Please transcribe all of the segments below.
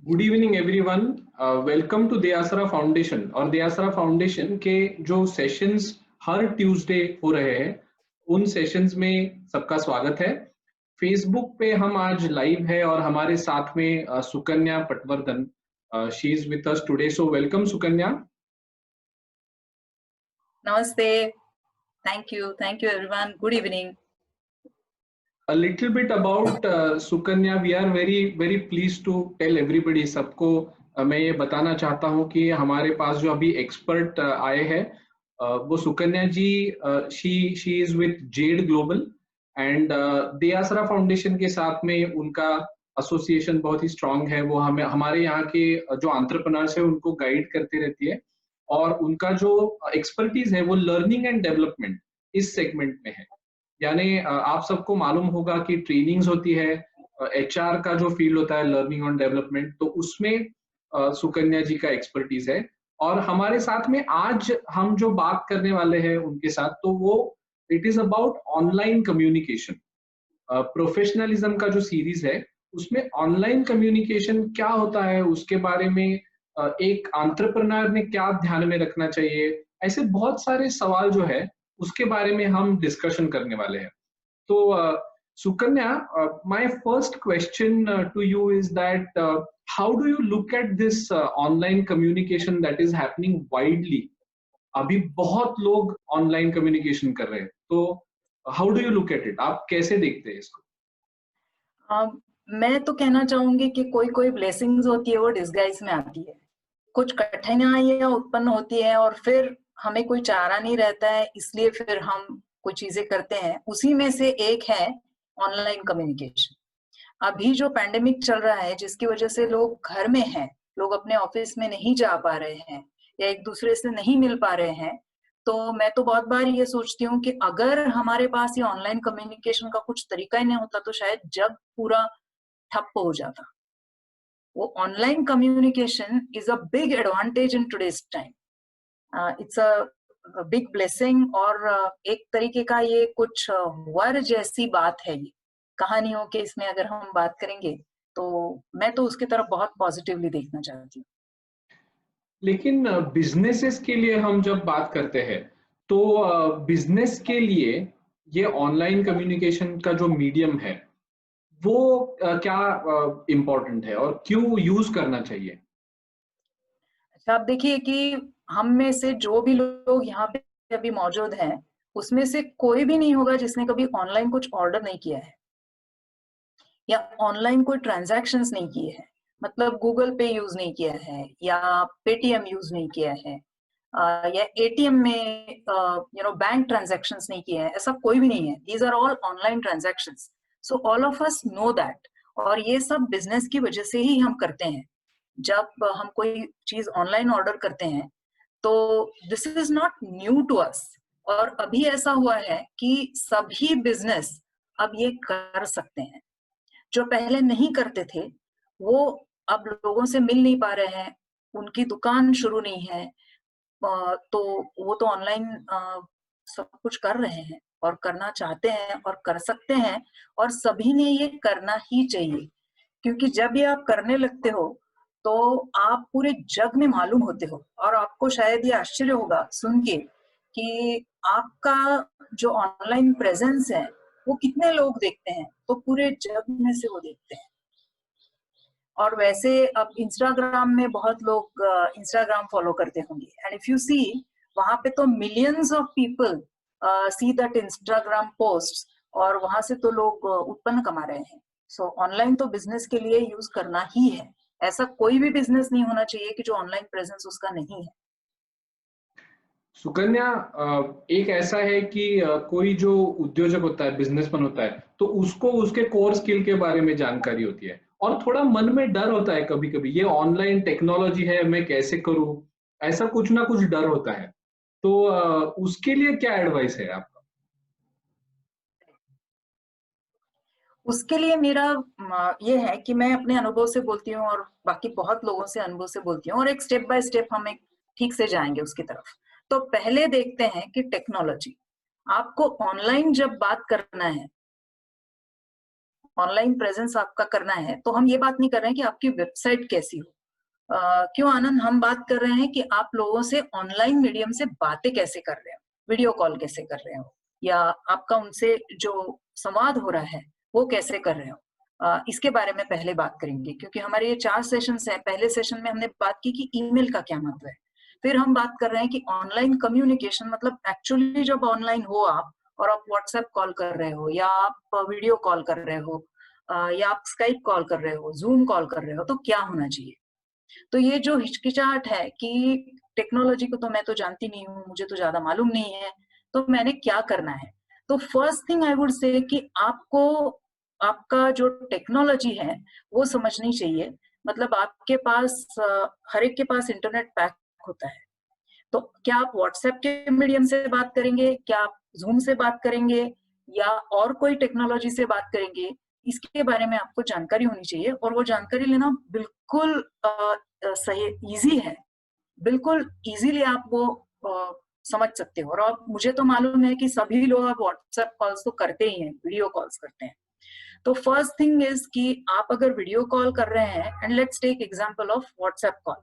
Good evening everyone. Welcome to Dayasara foundation. और Dayasara foundation के जो सेशंस हर ट्यूसडे हो रहे हैं उन सेशंस में सबका स्वागत है। फेसबुक पे हम आज लाइव है और हमारे साथ में Sukanya Patwardhan, she is with us today, so welcome Sukanya. Namaste. Thank you everyone. Good evening. A little bit about Sukanya. We are very pleased to tell everybody, सबको मैं ये बताना चाहता हूँ कि हमारे पास जो अभी एक्सपर्ट आए हैं वो Sukanya ji, she is with Z global and Dayasara foundation के साथ में उनका एसोसिएशन बहुत ही स्ट्रांग है। वो हमें हमारे यहाँ के जो एंटरप्रेन्योर्स है उनको गाइड करती रहती है और उनका जो एक्सपर्टीज है वो लर्निंग एंड डेवलपमेंट इस सेगमेंट में है। यानी आप सबको मालूम होगा कि ट्रेनिंग्स होती है, एचआर का जो फील्ड होता है लर्निंग एंड डेवलपमेंट, तो उसमें सुकन्या जी का एक्सपर्टीज है। और हमारे साथ में आज हम जो बात करने वाले हैं उनके साथ, तो वो it is about online communication. Professionalism का जो सीरीज है उसमें ऑनलाइन कम्युनिकेशन क्या होता है उसके बारे में एक एंटरप्रेन्योर ने क्या ध्यान में रखना चाहिए, ऐसे बहुत सारे सवाल जो है उसके बारे में हम डिस्कशन करने वाले हैं। तो Sukanya, my first question to you is that how do you look at this online communication that is happening widely. अभी बहुत लोग ऑनलाइन कम्युनिकेशन कर रहे हैं, तो how do you look at it, आप कैसे देखते हैं इसको? मैं तो कहना चाहूंगी कि कोई ब्लेसिंग्स होती है वो डिस्गाइज में आती है। कुछ कठिनाइयां उत्पन्न होती है और फिर हमें कोई चारा नहीं रहता है, इसलिए फिर हम कुछ चीजें करते हैं। उसी में से एक है ऑनलाइन कम्युनिकेशन। अभी जो पैंडेमिक चल रहा है जिसकी वजह से लोग घर में हैं, लोग अपने ऑफिस में नहीं जा पा रहे हैं या एक दूसरे से नहीं मिल पा रहे हैं, तो मैं तो बहुत बार ये सोचती हूँ कि अगर हमारे पास ये ऑनलाइन कम्युनिकेशन का कुछ तरीका ही नहीं होता तो शायद जग पूरा ठप्प हो जाता। वो online communication is a big advantage in today's time. It's a big blessing और एक तरीके का ये कुछ वर जैसी बात है। ये कहानियों के इसमें अगर हम बात करेंगे तो मैं तो उसकी तरफ बहुत पॉजिटिवली देखना चाहती हूँ। लेकिन बिजनेसेस के लिए हम जब बात करते हैं तो बिजनेस के लिए ये ऑनलाइन कम्युनिकेशन का जो मीडियम है वो क्या इम्पोर्टेंट है और क्यों यूज करना चाहिए? अच्छा, आप देखिए कि हम में से जो भी लोग यहाँ पे अभी मौजूद हैं उसमें से कोई भी नहीं होगा जिसने कभी ऑनलाइन कुछ ऑर्डर नहीं किया है या ऑनलाइन कोई ट्रांजैक्शंस नहीं किए हैं। मतलब गूगल पे यूज नहीं किया है या पेटीएम यूज नहीं किया है या एटीएम में बैंक ट्रांजैक्शंस नहीं किए हैं, ऐसा कोई भी नहीं है। These are all online transactions. So all of us know that. और ये सब बिजनेस की वजह से ही हम करते हैं। जब हम कोई चीज ऑनलाइन ऑर्डर करते हैं तो this is not new to us. और अभी ऐसा हुआ है कि सभी बिजनेस अब ये कर सकते हैं। जो पहले नहीं करते थे वो अब लोगों से मिल नहीं पा रहे हैं, उनकी दुकान शुरू नहीं है, तो वो तो ऑनलाइन सब कुछ कर रहे हैं और करना चाहते हैं और कर सकते हैं। और सभी ने ये करना ही चाहिए, क्योंकि जब ये आप करने लगते हो तो आप पूरे जग में मालूम होते हो। और आपको शायद ये आश्चर्य होगा सुन के कि आपका जो ऑनलाइन प्रेजेंस है वो कितने लोग देखते हैं, तो पूरे जग में से वो देखते हैं। और वैसे अब इंस्टाग्राम में बहुत लोग इंस्टाग्राम फॉलो करते होंगे, एंड इफ यू सी वहां पे तो millions of people see that Instagram post, और वहां से तो लोग उत्पन्न कमा रहे हैं। सो ऑनलाइन तो बिजनेस के लिए यूज करना ही है। ऐसा कोई भी बिजनेस नहीं होना चाहिए कि जो ऑनलाइन प्रेजेंस उसका नहीं है। सुकन्या, एक ऐसा है कि कोई जो उद्योजक होता है, बिजनेसमैन होता है, तो उसको उसके कोर स्किल के बारे में जानकारी होती है और थोड़ा मन में डर होता है कभी कभी, ये ऑनलाइन टेक्नोलॉजी है मैं कैसे करूं, ऐसा कुछ ना कुछ डर होता है। तो उसके लिए क्या एडवाइस है आपका? उसके लिए मेरा ये है कि मैं अपने अनुभव से बोलती हूँ और बाकी बहुत लोगों से अनुभव से बोलती हूँ, और एक स्टेप बाय स्टेप हम एक ठीक से जाएंगे उसकी तरफ। तो पहले देखते हैं कि टेक्नोलॉजी, आपको ऑनलाइन जब बात करना है, ऑनलाइन प्रेजेंस आपका करना है, तो हम ये बात नहीं कर रहे हैं कि आपकी वेबसाइट कैसी हो। क्यों आनंद, हम बात कर रहे हैं कि आप लोगों से ऑनलाइन मीडियम से बातें कैसे कर रहे हो, वीडियो कॉल कैसे कर रहे हो, या आपका उनसे जो संवाद हो रहा है वो कैसे कर रहे हो। इसके बारे में पहले बात करेंगे, क्योंकि हमारे ये 4 सेशंस हैं। पहले सेशन में हमने बात की कि ईमेल का क्या महत्व है। फिर हम बात कर रहे हैं कि ऑनलाइन कम्युनिकेशन मतलब एक्चुअली जब ऑनलाइन हो आप, और आप व्हाट्सएप कॉल कर रहे हो, या आप वीडियो कॉल कर रहे हो, या आप स्काइप कॉल कर रहे हो, जूम कॉल कर रहे हो, तो क्या होना चाहिए। तो ये जो हिचकिचाहट है कि टेक्नोलॉजी को तो मैं तो जानती नहीं हूँ, मुझे तो ज्यादा मालूम नहीं है, तो मैंने क्या करना है। तो first thing I would say कि आपको आपका जो टेक्नोलॉजी है वो समझनी चाहिए। मतलब आपके पास हर एक के पास इंटरनेट पैक होता है। तो क्या आप व्हाट्सएप के मीडियम से बात करेंगे, क्या आप जूम से बात करेंगे, या और कोई टेक्नोलॉजी से बात करेंगे, इसके बारे में आपको जानकारी होनी चाहिए। और वो जानकारी लेना बिल्कुल सही, इजी है, बिल्कुल इजीली आप वो समझ सकते हो। और अब मुझे तो मालूम है कि सभी लोग अब व्हाट्सएप कॉल्स तो करते ही हैं, वीडियो कॉल्स करते हैं। तो फर्स्ट थिंग इज कि आप अगर वीडियो कॉल कर रहे हैं, and let's take example of WhatsApp call,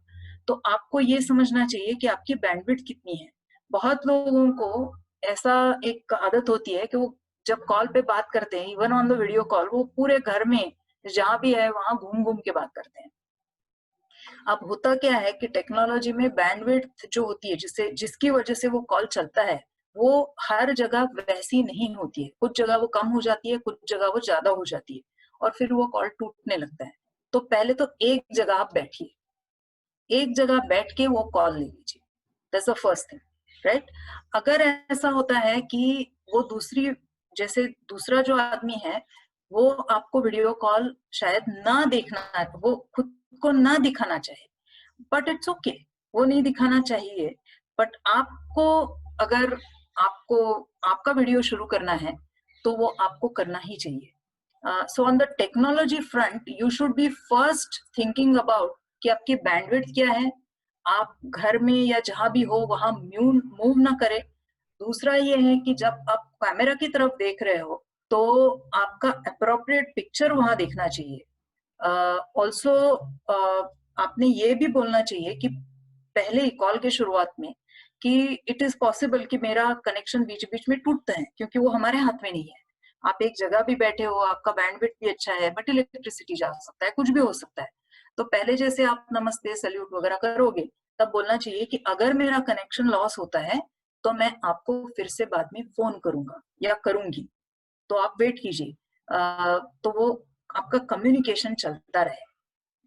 तो आपको ये समझना चाहिए कि आपकी बैंडविड्थ कितनी है। बहुत लोगों को ऐसा एक आदत होती है कि वो जब कॉल पे बात करते हैं, even on the video call, वो पूरे घर में जहां भी है वहां घूम घूम के बात करते हैं। अब होता क्या है कि टेक्नोलॉजी में बैंडविड्थ जो होती है, जिसकी वजह से वो कॉल चलता है, वो हर जगह वैसी नहीं होती है। कुछ जगह वो कम हो जाती है, कुछ जगह वो ज्यादा हो जाती है, और फिर वो कॉल टूटने लगता है। तो पहले तो एक जगह आप बैठिए, एक जगह बैठ के वो कॉल ले लीजिए। That's the first thing, right. अगर ऐसा होता है कि वो जैसे दूसरा जो आदमी है, वो आपको वीडियो कॉल शायद ना देखना, वो खुद को ना दिखाना चाहे, बट इट्स ओके, वो नहीं दिखाना चाहिए। बट आपको, अगर आपको आपका वीडियो शुरू करना है, तो वो आपको करना ही चाहिए। So on the technology front you should be first thinking about कि आपकी बैंडविड्थ क्या है, आप घर में या जहां भी हो वहां मूव ना करें। दूसरा ये है कि जब आप कैमरा की तरफ देख रहे हो, तो आपका अप्रोप्रिएट पिक्चर वहां देखना चाहिए। ऑल्सो आपने ये भी बोलना चाहिए कि पहले ही कॉल के शुरुआत में कि इट इज पॉसिबल कि मेरा कनेक्शन बीच बीच में टूटता है, क्योंकि वो हमारे हाथ में नहीं है। आप एक जगह भी बैठे हो, आपका बैंडविड्थ भी अच्छा है, बट इलेक्ट्रिसिटी जा सकता है, कुछ भी हो सकता है। तो पहले जैसे आप नमस्ते सल्यूट वगैरह करोगे, तब बोलना चाहिए कि अगर मेरा कनेक्शन लॉस होता है तो मैं आपको फिर से बाद में फोन करूंगा या करूंगी, तो आप वेट कीजिए। तो वो आपका कम्युनिकेशन चलता रहे।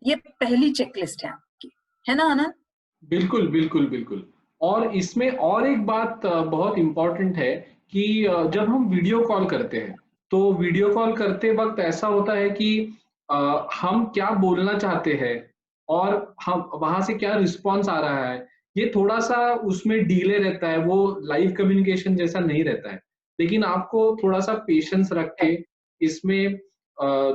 ये पहली चेकलिस्ट है आपकी, है ना आनंद। बिल्कुल, बिल्कुल, बिल्कुल। और इसमें और एक बात बहुत इम्पोर्टेंट है कि जब हम वीडियो कॉल करते हैं, तो वीडियो कॉल करते वक़्त ऐसा होता है कि हम क्या बोलना चाहते हैं और हम वहाँ से क्या रिस्पॉन्स आ रहा है, ये थोड़ा-सा उसमें डिले रहता है, वो लाइव कम्युनिकेशन जैसा नहीं रहता है। लेकिन आपको थोड़ा-सा पेशेंस रख के इसमें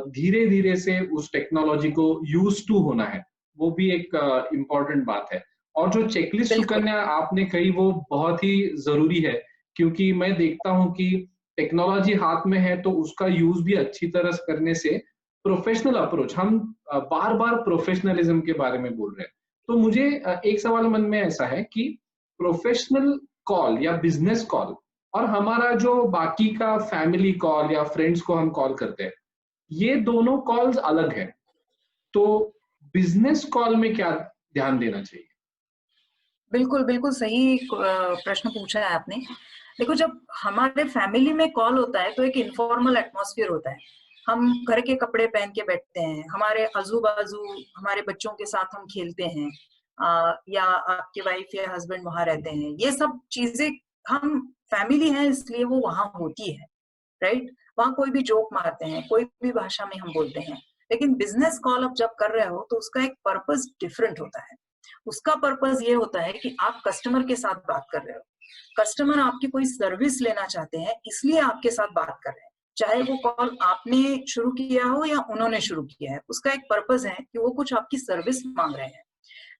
धीरे-धीरे से उस टेक्नोलॉजी को यूज़्ड टू होना है, वो भी एक इम्पोर्टेंट बात है। और जो चेकलिस्ट बिल्कुल सुकन्या आपने कही वो बहुत ही ज़रूरी है, क्योंकि मैं देखता हूँ कि टेक्नोलॉजी हाथ में है तो उसका यूज़ भी अच्छी तरह से करने से प्रोफ़ेशनल अप्रोच हम बार-बार प्रोफ़ेशनलिज़्म के बारे में बोल रहे हैं। तो मुझे एक सवाल मन में ऐसा है कि प्रोफ़ेशनल कॉल या बिज़नेस कॉल और हमारा जो बाकी का फैमिली कॉल या फ्रेंड्स को हम कॉल करते हैं, ये दोनों कॉल्स अलग हैं। तो बिज़नेस कॉल में क्या ध्यान देना चाहिए? बिल्कुल बिल्कुल सही प्रश्न पूछा है आपने। देखो, जब हमारे फैमिली में कॉल होता है तो एक इनफॉर्मल एटमॉस्फेयर होता है। हम घर के कपड़े पहन के बैठते हैं, हमारे आजू बाजू हमारे बच्चों के साथ हम खेलते हैं, या आपके वाइफ या हस्बैंड वहां रहते हैं। ये सब चीजें, हम फैमिली है इसलिए वो वहां होती है, राइट। वहां कोई भी जोक मारते हैं, कोई भी भाषा में हम बोलते हैं। लेकिन बिजनेस कॉल आप जब कर रहे हो तो उसका एक पर्पस डिफरेंट होता है। उसका पर्पस ये होता है कि आप कस्टमर के साथ बात कर रहे हो, कस्टमर आपकी कोई सर्विस लेना चाहते हैं, इसलिए आपके साथ बात कर रहे हैं। चाहे वो कॉल आपने शुरू किया हो या उन्होंने शुरू किया है, उसका एक पर्पस है कि वो कुछ आपकी सर्विस मांग रहे हैं।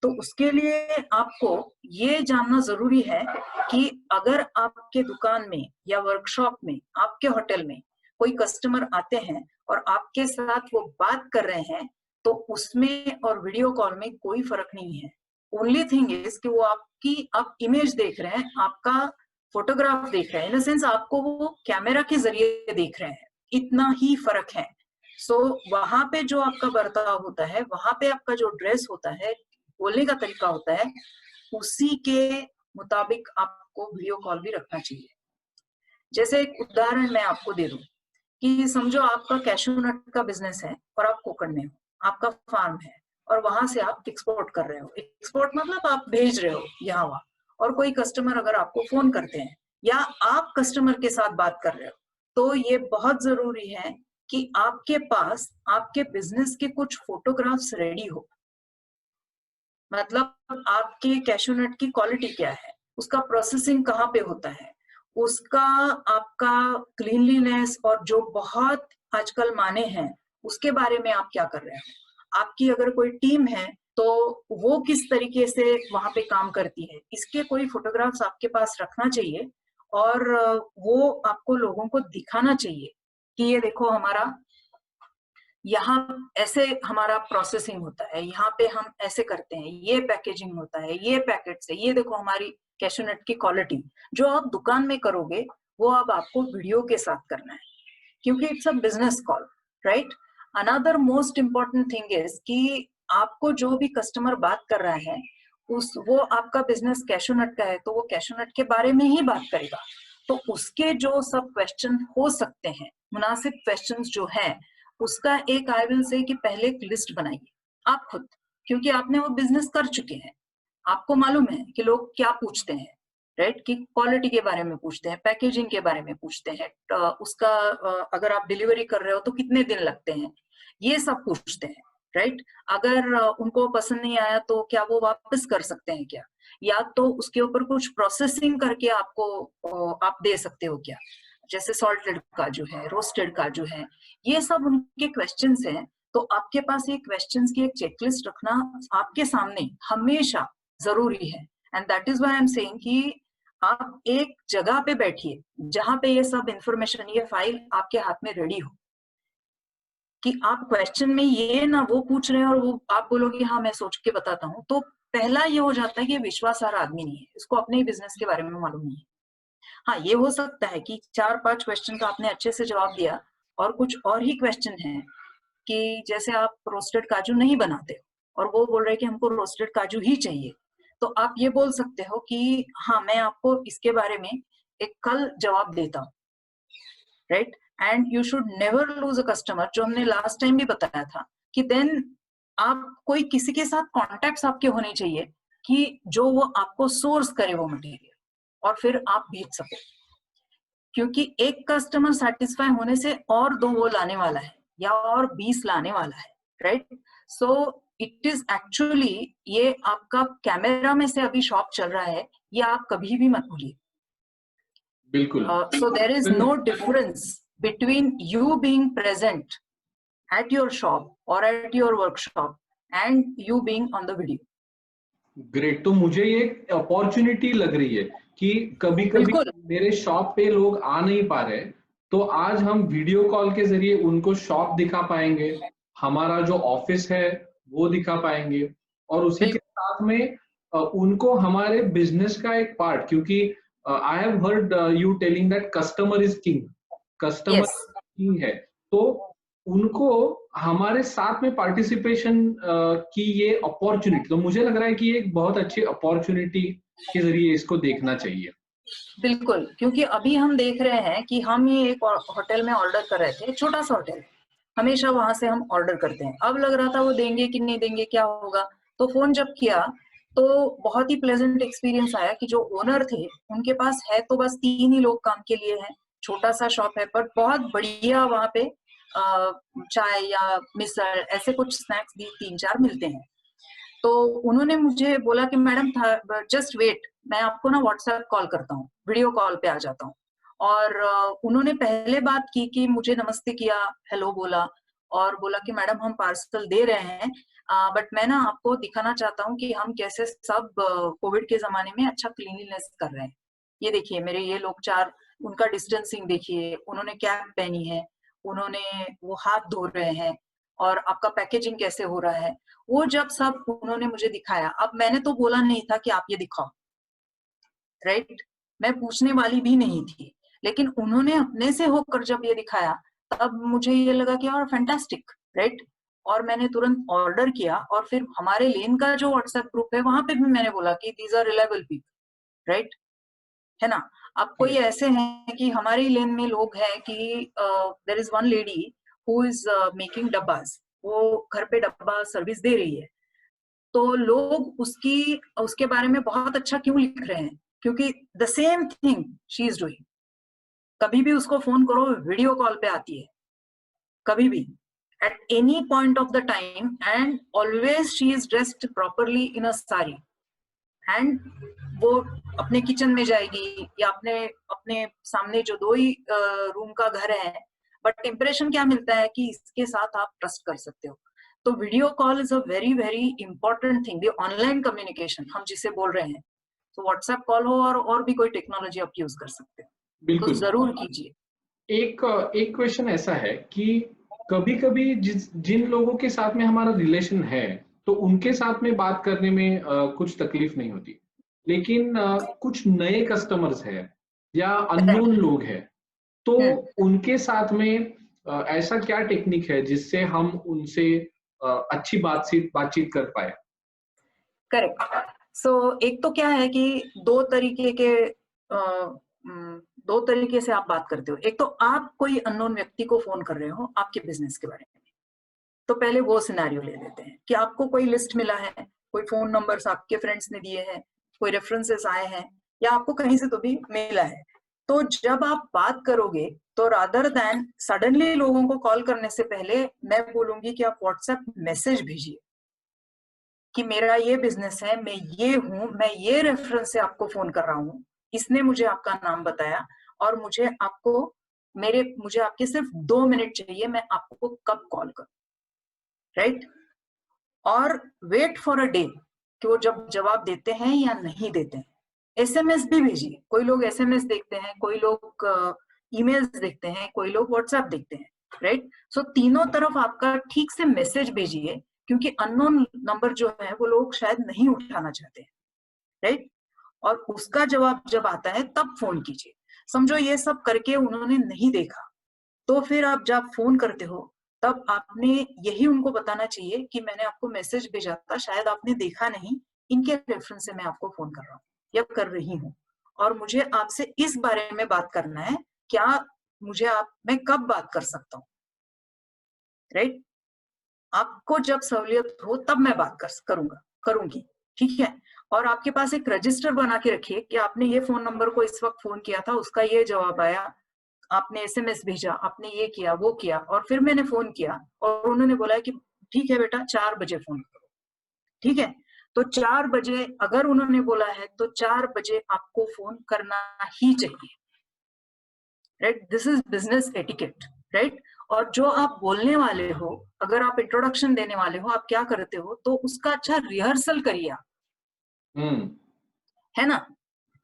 तो उसके लिए आपको ये जानना जरूरी है कि अगर आपके दुकान में या वर्कशॉप में, आपके होटल में कोई कस्टमर आते हैं और आपके साथ वो बात कर रहे हैं, तो उसमें और वीडियो कॉल में कोई फर्क नहीं है। ओनली थिंग इज कि वो आप इमेज देख रहे हैं, आपका फोटोग्राफ देख रहे हैं, इन द सेंस आपको वो कैमरा के जरिए देख रहे हैं, इतना ही फर्क है। सो वहां पे जो आपका बर्ताव होता है, वहां पे आपका जो ड्रेस होता है, बोलने का तरीका होता है, उसी के मुताबिक आपको वीडियो कॉल भी रखना चाहिए। जैसे एक उदाहरण मैं आपको दे दूं कि समझो आपका कैशू नट का बिजनेस है और आप कोकण में हो, आपका फार्म है और वहां से आप एक्सपोर्ट कर रहे हो। एक्सपोर्ट मतलब आप भेज रहे हो यहाँ वहां, और कोई कस्टमर अगर आपको फोन करते हैं या आप कस्टमर के साथ बात कर रहे हो, तो ये बहुत जरूरी है कि आपके पास आपके बिजनेस के कुछ फोटोग्राफ्स रेडी हो। मतलब आपके कैशू नट की क्वालिटी क्या है, उसका प्रोसेसिंग कहाँ पे होता है, उसका आपका क्लीनलीनेस और जो बहुत आजकल माने हैं उसके बारे में आप क्या कर रहे हो। आपकी अगर कोई टीम है तो वो किस तरीके से वहां पे काम करती है, इसके कोई फोटोग्राफ्स आपके पास रखना चाहिए। और वो आपको लोगों को दिखाना चाहिए कि ये देखो हमारा यहाँ ऐसे हमारा प्रोसेसिंग होता है, यहाँ पे हम ऐसे करते हैं, ये पैकेजिंग होता है, ये पैकेट से, ये देखो हमारी कैशू नट की क्वालिटी। जो आप दुकान में करोगे वो अब आपको वीडियो के साथ करना है, क्योंकि it's a business call, right. Another most important thing is कि आपको जो भी कस्टमर बात कर रहा है, वो आपका बिजनेस कैशू नट का है तो वो कैशू नट के बारे में ही बात करेगा। तो उसके जो सब क्वेश्चन हो सकते हैं, मुनासिब क्वेश्चंस जो है, उसका एक आई विल से कि पहले एक लिस्ट बनाइए आप खुद, क्योंकि आपने वो बिजनेस कर चुके हैं, आपको मालूम है कि लोग क्या पूछते हैं, राइट। कि क्वालिटी के बारे में पूछते हैं, पैकेजिंग के बारे में पूछते हैं, उसका अगर आप डिलीवरी कर रहे हो तो कितने दिन लगते हैं, ये सब पूछते हैं, राइट। अगर उनको पसंद नहीं आया तो क्या वो वापस कर सकते हैं क्या, या तो उसके ऊपर कुछ प्रोसेसिंग करके आपको आप दे सकते हो क्या, जैसे सॉल्टेड काजू है, रोस्टेड काजू है, ये सब उनके क्वेश्चंस हैं। तो आपके पास ये क्वेश्चंस की एक चेकलिस्ट रखना आपके सामने हमेशा जरूरी है। And that is why I am saying कि आप एक जगह पे बैठिए जहां पे ये सब इंफॉर्मेशन, ये फाइल आपके हाथ में रेडी हो, कि आप क्वेश्चन में ये ना वो पूछ रहे हैं और वो आप बोलोगे हाँ मैं सोच के बताता हूँ, तो पहला ये हो जाता है कि विश्वासार्ह आदमी नहीं है, इसको अपने ही बिजनेस के बारे में मालूम नहीं है। हाँ, ये हो सकता है कि 4-5 क्वेश्चन का आपने अच्छे से जवाब दिया और कुछ और ही क्वेश्चन है कि जैसे आप रोस्टेड काजू नहीं बनाते और वो बोल रहे हैं कि हमको रोस्टेड काजू ही चाहिए, तो आप ये बोल सकते हो कि हाँ मैं आपको इसके बारे में एक कल जवाब देता हूँ, right. And you should never lose a customer, जो हमने लास्ट टाइम भी बताया था कि देन आप कोई किसी के साथ कॉन्टेक्ट आपके होने चाहिए कि जो वो आपको सोर्स करे वो मटेरियल और फिर आप भेज सको, क्योंकि एक कस्टमर सेटिस्फाई होने से और 2 वो लाने वाला है या और 20 लाने वाला है, right. So it is actually, ये आपका कैमरा में से अभी शॉप चल रहा है, ये आप कभी भी मत भूलिए। बिल्कुल। So there is no difference between you being present at your shop or at your workshop and you being on the video. Great. तो मुझे ये अपॉर्चुनिटी लग रही है कि कभी कभी बिल्कुल, मेरे शॉप पे लोग आ नहीं पा रहे, तो आज हम वीडियो कॉल के जरिए उनको शॉप दिखा पाएंगे, हमारा जो ऑफिस है वो दिखा पाएंगे, और उसी के बिल्कुल, साथ में उनको हमारे बिजनेस का एक पार्ट, क्योंकि I have heard you telling that customer is king, customer yes, king है। तो उनको हमारे साथ में पार्टिसिपेशन की ये अपॉर्चुनिटी, तो मुझे लग रहा है कि ये एक बहुत अच्छी अपॉर्चुनिटी के जरिए इसको देखना चाहिए। बिल्कुल, क्योंकि अभी हम देख रहे हैं कि हम ये एक होटल में ऑर्डर कर रहे थे, छोटा सा होटल, हमेशा वहां से हम ऑर्डर करते हैं। अब लग रहा था वो देंगे कि नहीं देंगे, क्या होगा, तो फोन जब किया तो बहुत ही प्लेजेंट एक्सपीरियंस आया कि जो ओनर थे उनके पास है तो बस 3 ही लोग काम के लिए हैं, छोटा सा शॉप है, पर बहुत बढ़िया वहां पे चाय या मिसल ऐसे कुछ स्नैक्स भी 3-4 मिलते हैं। तो उन्होंने मुझे बोला कि मैडम जस्ट वेट, मैं आपको ना व्हाट्सएप कॉल करता हूँ, वीडियो कॉल पे आ जाता हूँ। और उन्होंने पहले बात की कि मुझे नमस्ते किया, हेलो बोला और बोला कि मैडम हम पार्सल दे रहे हैं, बट मैं ना आपको दिखाना चाहता हूँ कि हम कैसे सब कोविड के जमाने में अच्छा क्लीनलीनेस कर रहे हैं। ये देखिए मेरे ये लोग 4, उनका डिस्टेंसिंग देखिए, उन्होंने कैप पहनी है, उन्होंने वो हाथ धो रहे हैं और आपका पैकेजिंग कैसे हो रहा है, वो जब सब उन्होंने मुझे दिखाया, अब मैंने तो बोला नहीं था कि आप ये दिखाओ, राइट, मैं पूछने वाली भी नहीं थी, लेकिन उन्होंने अपने से होकर जब ये दिखाया तब मुझे ये लगा कि यार फैंटास्टिक, राइट। और मैंने तुरंत ऑर्डर किया और फिर हमारे लेन का जो व्हाट्सएप ग्रुप है वहां पे भी मैंने बोला कि these are reliable people, right, है ना। अब कोई ऐसे हैं कि हमारे लेन में लोग हैं कि there is one lady who is making dabbas, वो घर पे डब्बा सर्विस दे रही है, तो लोग उसके बारे में बहुत अच्छा क्यों लिख रहे हैं, क्योंकि the same thing she is doing. कभी भी उसको फोन करो, वीडियो कॉल पे आती है, कभी भी, at any point of the time, and always she is dressed properly in a sari, and वो अपने किचन में जाएगी या अपने अपने सामने जो दो ही रूम का घर है, बट इम्प्रेशन क्या मिलता है कि इसके साथ आप ट्रस्ट कर सकते हो। तो video call is a very very important thing, the online communication हम जिसे बोल रहे हैं। तो व्हाट्सएप कॉल हो और भी कोई टेक्नोलॉजी आप यूज कर सकते हो, तो बिल्कुल। जरूर कीजिए। एक एक क्वेश्चन ऐसा है कि कभी-कभी जिन लोगों के साथ में हमारा रिलेशन है, तो उनके साथ में बात करने में कुछ तकलीफ नहीं होती। लेकिन कुछ नए कस्टमर्स हैं या अननोन करेक्ट। लोग हैं, तो उनके साथ में ऐसा क्या टेक्निक है जिससे हम उनसे अच्छी बातचीत कर पाए? करेक्ट। सो एक तो क्या है कि दो तरीके के दो तरीके से आप बात करते हो। एक तो आप कोई अननोन व्यक्ति को फोन कर रहे हो आपके बिजनेस के बारे में, तो पहले वो सिनेरियो ले लेते हैं कि आपको कोई लिस्ट मिला है, कोई फोन नंबर्स आपके फ्रेंड्स ने दिए हैं, कोई रेफरेंसेस आए हैं, या आपको कहीं से तो भी मिला है। तो जब आप बात करोगे तो रादर देन सडनली लोगों को कॉल करने से पहले मैं बोलूंगी कि आप व्हाट्सएप मैसेज भेजिए कि मेरा ये बिजनेस है, मैं ये हूं, मैं ये रेफरेंस से आपको फोन कर रहा हूं, इसने मुझे आपका नाम बताया और मुझे आपके सिर्फ 2 मिनट चाहिए, मैं आपको कब कॉल करूं, राइट। और वेट फॉर अ डे कि वो जब जवाब देते हैं या नहीं देते हैं। एसएमएस भी भेजिए, कोई लोग एसएमएस देखते हैं, कोई लोग ईमेल्स देखते हैं, कोई लोग व्हाट्सएप देखते हैं, राइट। सो तीनों तरफ आपका ठीक से मैसेज भेजिए, क्योंकि अननोन नंबर जो है वो लोग शायद नहीं उठाना चाहते हैं, राइट। और उसका जवाब जब आता है तब फोन कीजिए। समझो ये सब करके उन्होंने नहीं देखा, तो फिर आप जब फोन करते हो तब आपने यही उनको बताना चाहिए कि मैंने आपको मैसेज भेजा था, शायद आपने देखा नहीं, इनके रेफरेंस से मैं आपको फोन कर रहा हूँ या कर रही हूँ, और मुझे आपसे इस बारे में बात करना है, क्या मैं कब बात कर सकता हूँ, राइट। आपको जब सहूलियत हो तब मैं बात करूंगी, ठीक है। और आपके पास एक रजिस्टर बना के रखिए कि आपने ये फोन नंबर को इस वक्त फोन किया था, उसका ये जवाब आया, आपने एसएमएस भेजा, आपने ये किया वो किया, और फिर मैंने फोन किया और उन्होंने बोला कि ठीक है बेटा 4 बजे फोन करो, ठीक है। तो 4 बजे अगर उन्होंने बोला है तो 4 बजे आपको फोन करना ही चाहिए, right. This is business etiquette, right. और जो आप बोलने वाले हो, अगर आप इंट्रोडक्शन देने वाले हो, आप क्या करते हो, तो उसका अच्छा रिहर्सल करिए आप, हम्म। है ना।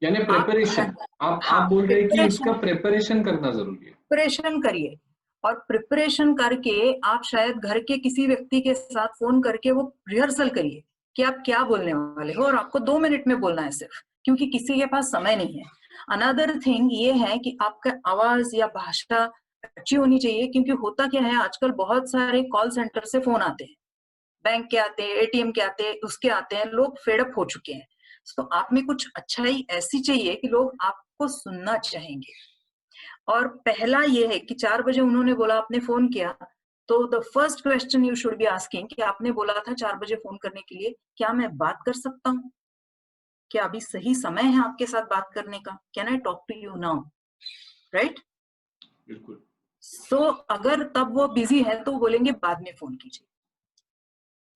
यानी आप प्रिपरेशन, आप हाँ, बोल रहे हैं कि उसका प्रिपरेशन प्रिपरेशन करना जरूरी है। प्रिपरेशन करिए। और प्रिपरेशन करके आप शायद घर के किसी व्यक्ति के साथ फोन करके वो रिहर्सल करिए कि आप क्या बोलने वाले हो, और आपको 2 मिनट में बोलना है सिर्फ, क्योंकि किसी के पास समय नहीं है। अनदर थिंग ये है कि आपका आवाज या भाषा अच्छी होनी चाहिए, क्योंकि होता क्या है आजकल बहुत सारे कॉल सेंटर से फोन आते हैं, बैंक के आते हैं, एटीएम के आते हैं, उसके आते हैं, लोग फेडअप हो चुके हैं। तो आप में कुछ अच्छाई ऐसी चाहिए कि लोग आपको सुनना चाहेंगे। और पहला ये है कि 4 बजे उन्होंने बोला, आपने फोन किया, तो the first question you should be asking कि आपने बोला था 4 बजे फोन करने के लिए, क्या मैं बात कर सकता हूँ, क्या अभी सही समय है आपके साथ बात करने का, can I talk to you now, right. बिल्कुल। सो अगर तब वो बिजी है तो बोलेंगे बाद में फोन कीजिए,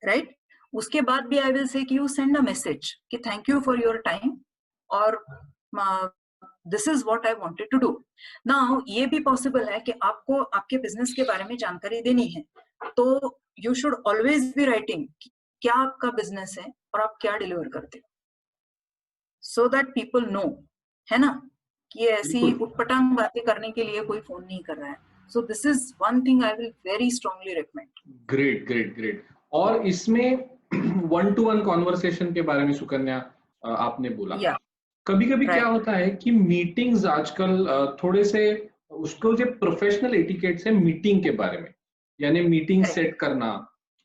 राइट। उसके बाद भी आई विल से कि यू सेंड अ मैसेज कि thank you for your time, और this is what I wanted to do now. ये भी पॉसिबल है कि आपको आपके बिजनेस के बारे में जानकारी देनी है, तो you should always be writing क्या आपका बिजनेस है और आप क्या डिलीवर करते हो, सो दैट पीपल नो, है ना, कि ये ऐसी बिल्कुल। उटपटांग बातें करने के लिए कोई फोन नहीं कर रहा है। So this is one thing I will very strongly recommend. Great great great. और इसमें वन टू वन कॉन्वर्सेशन के बारे में सुकन्या आपने बोला, Yeah, कभी कभी क्या right, होता है कि मीटिंग्स आजकल थोड़े से उसको जो प्रोफेशनल एटिकेट्स है मीटिंग के बारे में, यानी मीटिंग correct, सेट करना,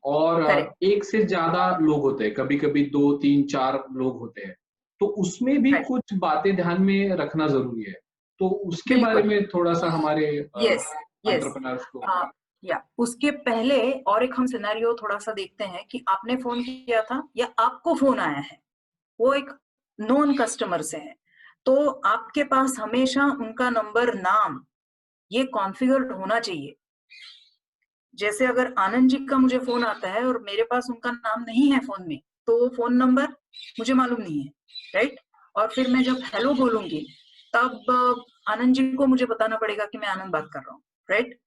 और correct. एक से ज्यादा लोग होते हैं, कभी कभी 2 3 4 लोग होते हैं, तो उसमें भी Right. कुछ बातें ध्यान में रखना जरूरी है, तो उसके बारे बिल्कुल। में थोड़ा सा हमारे Yes, yes. एंटरप्रेन्योर्स को। या उसके पहले और एक हम सिनेरियो थोड़ा सा देखते हैं कि आपने फोन किया था या आपको फोन आया है, वो एक नॉन कस्टमर से है, तो आपके पास हमेशा उनका नंबर, नाम, ये कॉन्फ़िगर्ड होना चाहिए। जैसे अगर आनंद जी का मुझे फोन आता है और मेरे पास उनका नाम नहीं है फोन में, तो वो फोन नंबर मुझे मालूम नहीं है, राइट? और फिर मैं जब हेलो बोलूंगी तब आनंद जी को मुझे बताना पड़ेगा कि मैं आनंद बात कर रहा हूँ, right?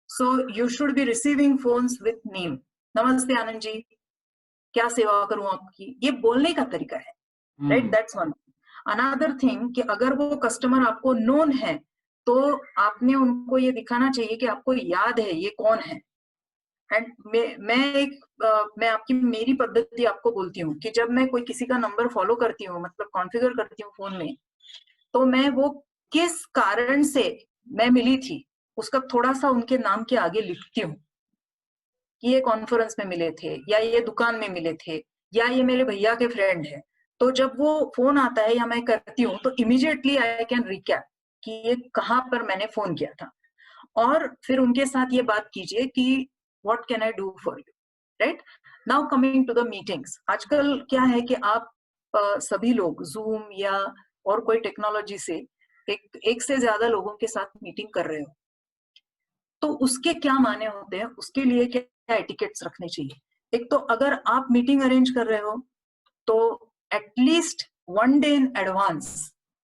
So you should be receiving phones with name. नमस्ते आनंद जी, क्या सेवा करूं आपकी, ये बोलने का तरीका है, right? That's one. Another thing कि अगर वो कस्टमर आपको नोन है तो आपने उनको ये दिखाना चाहिए कि आपको याद है ये कौन है। एंड मैं आपकी मेरी पद्धति आपको बोलती हूँ कि जब मैं कोई किसी का नंबर फॉलो करती हूँ, मतलब कॉन्फ़िगर करती हूँ फोन में, तो मैं वो किस कारण से मैं मिली थी उसका थोड़ा सा उनके नाम के आगे लिखती हूँ कि ये कॉन्फ्रेंस में मिले थे, या ये दुकान में मिले थे, या ये मेरे भैया के फ्रेंड है। तो जब वो फोन आता है या मैं करती हूँ तो इमीडिएटली आई कैन रिकैप कि ये कहाँ पर मैंने फोन किया था, और फिर उनके साथ ये बात कीजिए कि what can I do for you, right? Now coming to the meetings, आजकल क्या है कि आप सभी लोग जूम या और कोई टेक्नोलॉजी से एक से ज्यादा लोगों के साथ मीटिंग कर रहे हो, तो उसके क्या माने होते हैं, उसके लिए क्या एटिकेट्स रखने चाहिए। एक तो अगर आप मीटिंग अरेंज कर रहे हो तो एटलीस्ट 1 डे इन एडवांस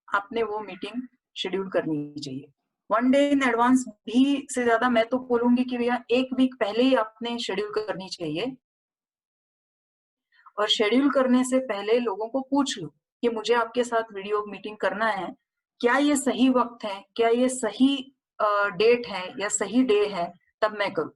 आपने वो मीटिंग शेड्यूल करनी चाहिए। 1 डे इन एडवांस भी से ज्यादा मैं तो बोलूंगी कि भैया 1 वीक पहले ही आपने शेड्यूल करनी चाहिए। और शेड्यूल करने से पहले लोगों को पूछ लो कि मुझे आपके साथ वीडियो मीटिंग करना है, क्या ये सही वक्त है, क्या ये सही डेट है या सही डे है, तब मैं करूँ।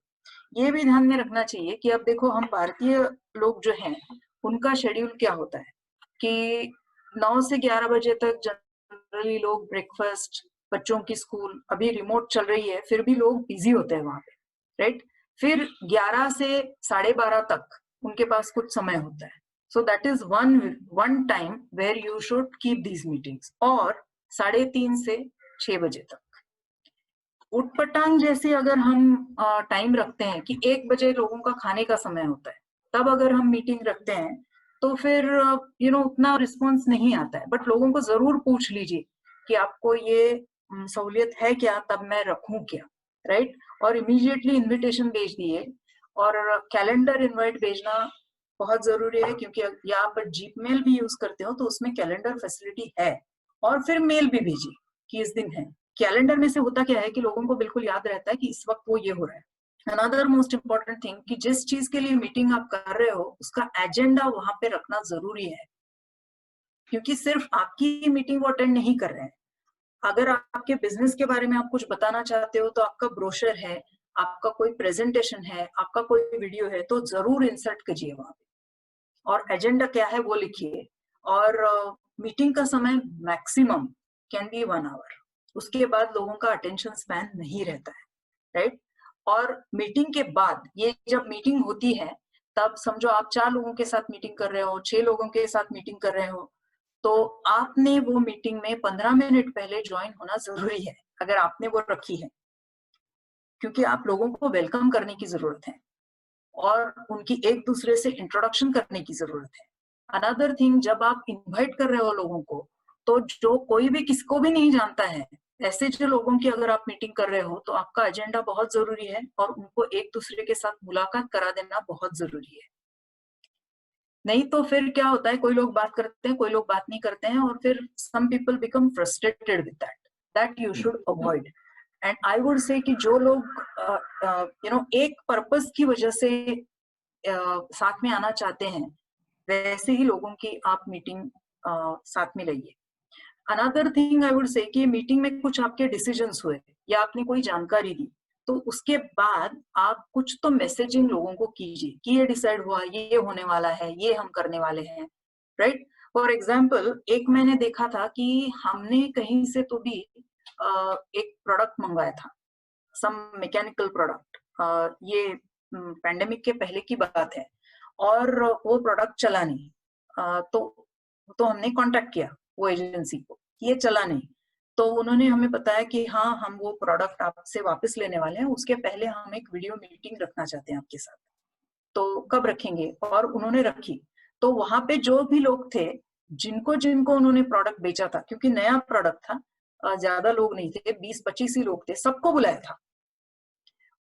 ये भी ध्यान में रखना चाहिए कि अब देखो हम भारतीय लोग जो हैं उनका शेड्यूल क्या होता है कि 9 से 11 बजे तक जनरली लोग ब्रेकफास्ट, बच्चों की स्कूल, अभी रिमोट चल रही है फिर भी लोग बिजी होते हैं वहां पे, राइट? फिर 11 से 12:30 तक उनके पास कुछ समय होता है। So that is one time where you should keep these meetings. और 3:30 से 6 बजे तक उटपटांग जैसे अगर हम टाइम रखते हैं कि 1 बजे लोगों का खाने का समय होता है, तब अगर हम मीटिंग रखते हैं तो फिर उतना रिस्पॉन्स नहीं आता है। बट लोगों को जरूर पूछ लीजिए कि आपको ये सहूलियत है क्या, तब मैं रखूं क्या, राइट? और इमीडिएटली इनविटेशन भेज दिए, और कैलेंडर इनवाइट भेजना बहुत जरूरी है, क्योंकि यहाँ पर जीमेल भी यूज करते हो तो उसमें कैलेंडर फैसिलिटी है। और फिर मेल भी भेजिए कि इस दिन है। कैलेंडर में से होता क्या है कि लोगों को बिल्कुल याद रहता है कि इस वक्त वो ये हो रहा है। अनदर मोस्ट इंपॉर्टेंट थिंग कि जिस चीज के लिए मीटिंग आप कर रहे हो उसका एजेंडा वहां पे रखना जरूरी है, क्योंकि सिर्फ आपकी मीटिंग वो अटेंड नहीं कर रहे हैं। अगर आपके बिजनेस के बारे में आप कुछ बताना चाहते हो तो आपका ब्रोशर है, आपका कोई प्रेजेंटेशन है, आपका कोई वीडियो है, तो जरूर इंसर्ट कीजिए वहां पे, और एजेंडा क्या है वो लिखिए। और मीटिंग का समय मैक्सिमम कैन बी 1 आवर, उसके बाद लोगों का अटेंशन स्पैन नहीं रहता है, राइट? और मीटिंग के बाद, ये जब मीटिंग होती है तब समझो आप 4 लोगों के साथ मीटिंग कर रहे हो, 6 लोगों के साथ मीटिंग कर रहे हो, तो आपने वो मीटिंग में 15 मिनट पहले ज्वाइन होना जरूरी है अगर आपने वो रखी है, क्योंकि आप लोगों को वेलकम करने की जरूरत है और उनकी एक दूसरे से इंट्रोडक्शन करने की जरूरत है। अनदर थिंग, जब आप इनवाइट कर रहे हो लोगों को, तो जो कोई भी किसको भी नहीं जानता है, ऐसे जो लोगों की अगर आप मीटिंग कर रहे हो तो आपका एजेंडा बहुत जरूरी है और उनको एक दूसरे के साथ मुलाकात करा देना बहुत जरूरी है। नहीं तो फिर क्या होता है, कोई लोग बात करते हैं, कोई लोग बात नहीं करते हैं, और फिर some people become frustrated with that you should avoid. And I would say कि जो लोग एक पर्पस की वजह से साथ में आना चाहते हैं, वैसे ही लोगों की आप मीटिंग साथ में लाइए। Another thing I would say कि मीटिंग में कुछ आपके डिसीजंस हुए या आपने कोई जानकारी दी, तो उसके बाद आप कुछ तो मैसेजिंग लोगों को कीजिए कि ये डिसाइड हुआ, ये होने वाला है, ये हम करने वाले हैं, राइट। फॉर एग्जाम्पल, एक मैंने देखा था कि हमने कहीं से तो भी एक प्रोडक्ट मंगवाया था, सम मैकेनिकल प्रोडक्ट, ये पैंडेमिक के पहले की बात है, और वो प्रोडक्ट चला नहीं। तो हमने कांटेक्ट किया वो एजेंसी को, ये चला नहीं। तो उन्होंने हमें बताया कि हाँ, हम वो प्रोडक्ट आपसे वापस लेने वाले हैं, उसके पहले हम एक वीडियो मीटिंग रखना चाहते हैं आपके साथ, तो कब रखेंगे? और उन्होंने रखी। तो वहां पे जो भी लोग थे, जिनको जिनको उन्होंने प्रोडक्ट बेचा था, क्योंकि नया प्रोडक्ट था, ज्यादा लोग नहीं थे, 20-25 ही लोग थे, सबको बुलाया था।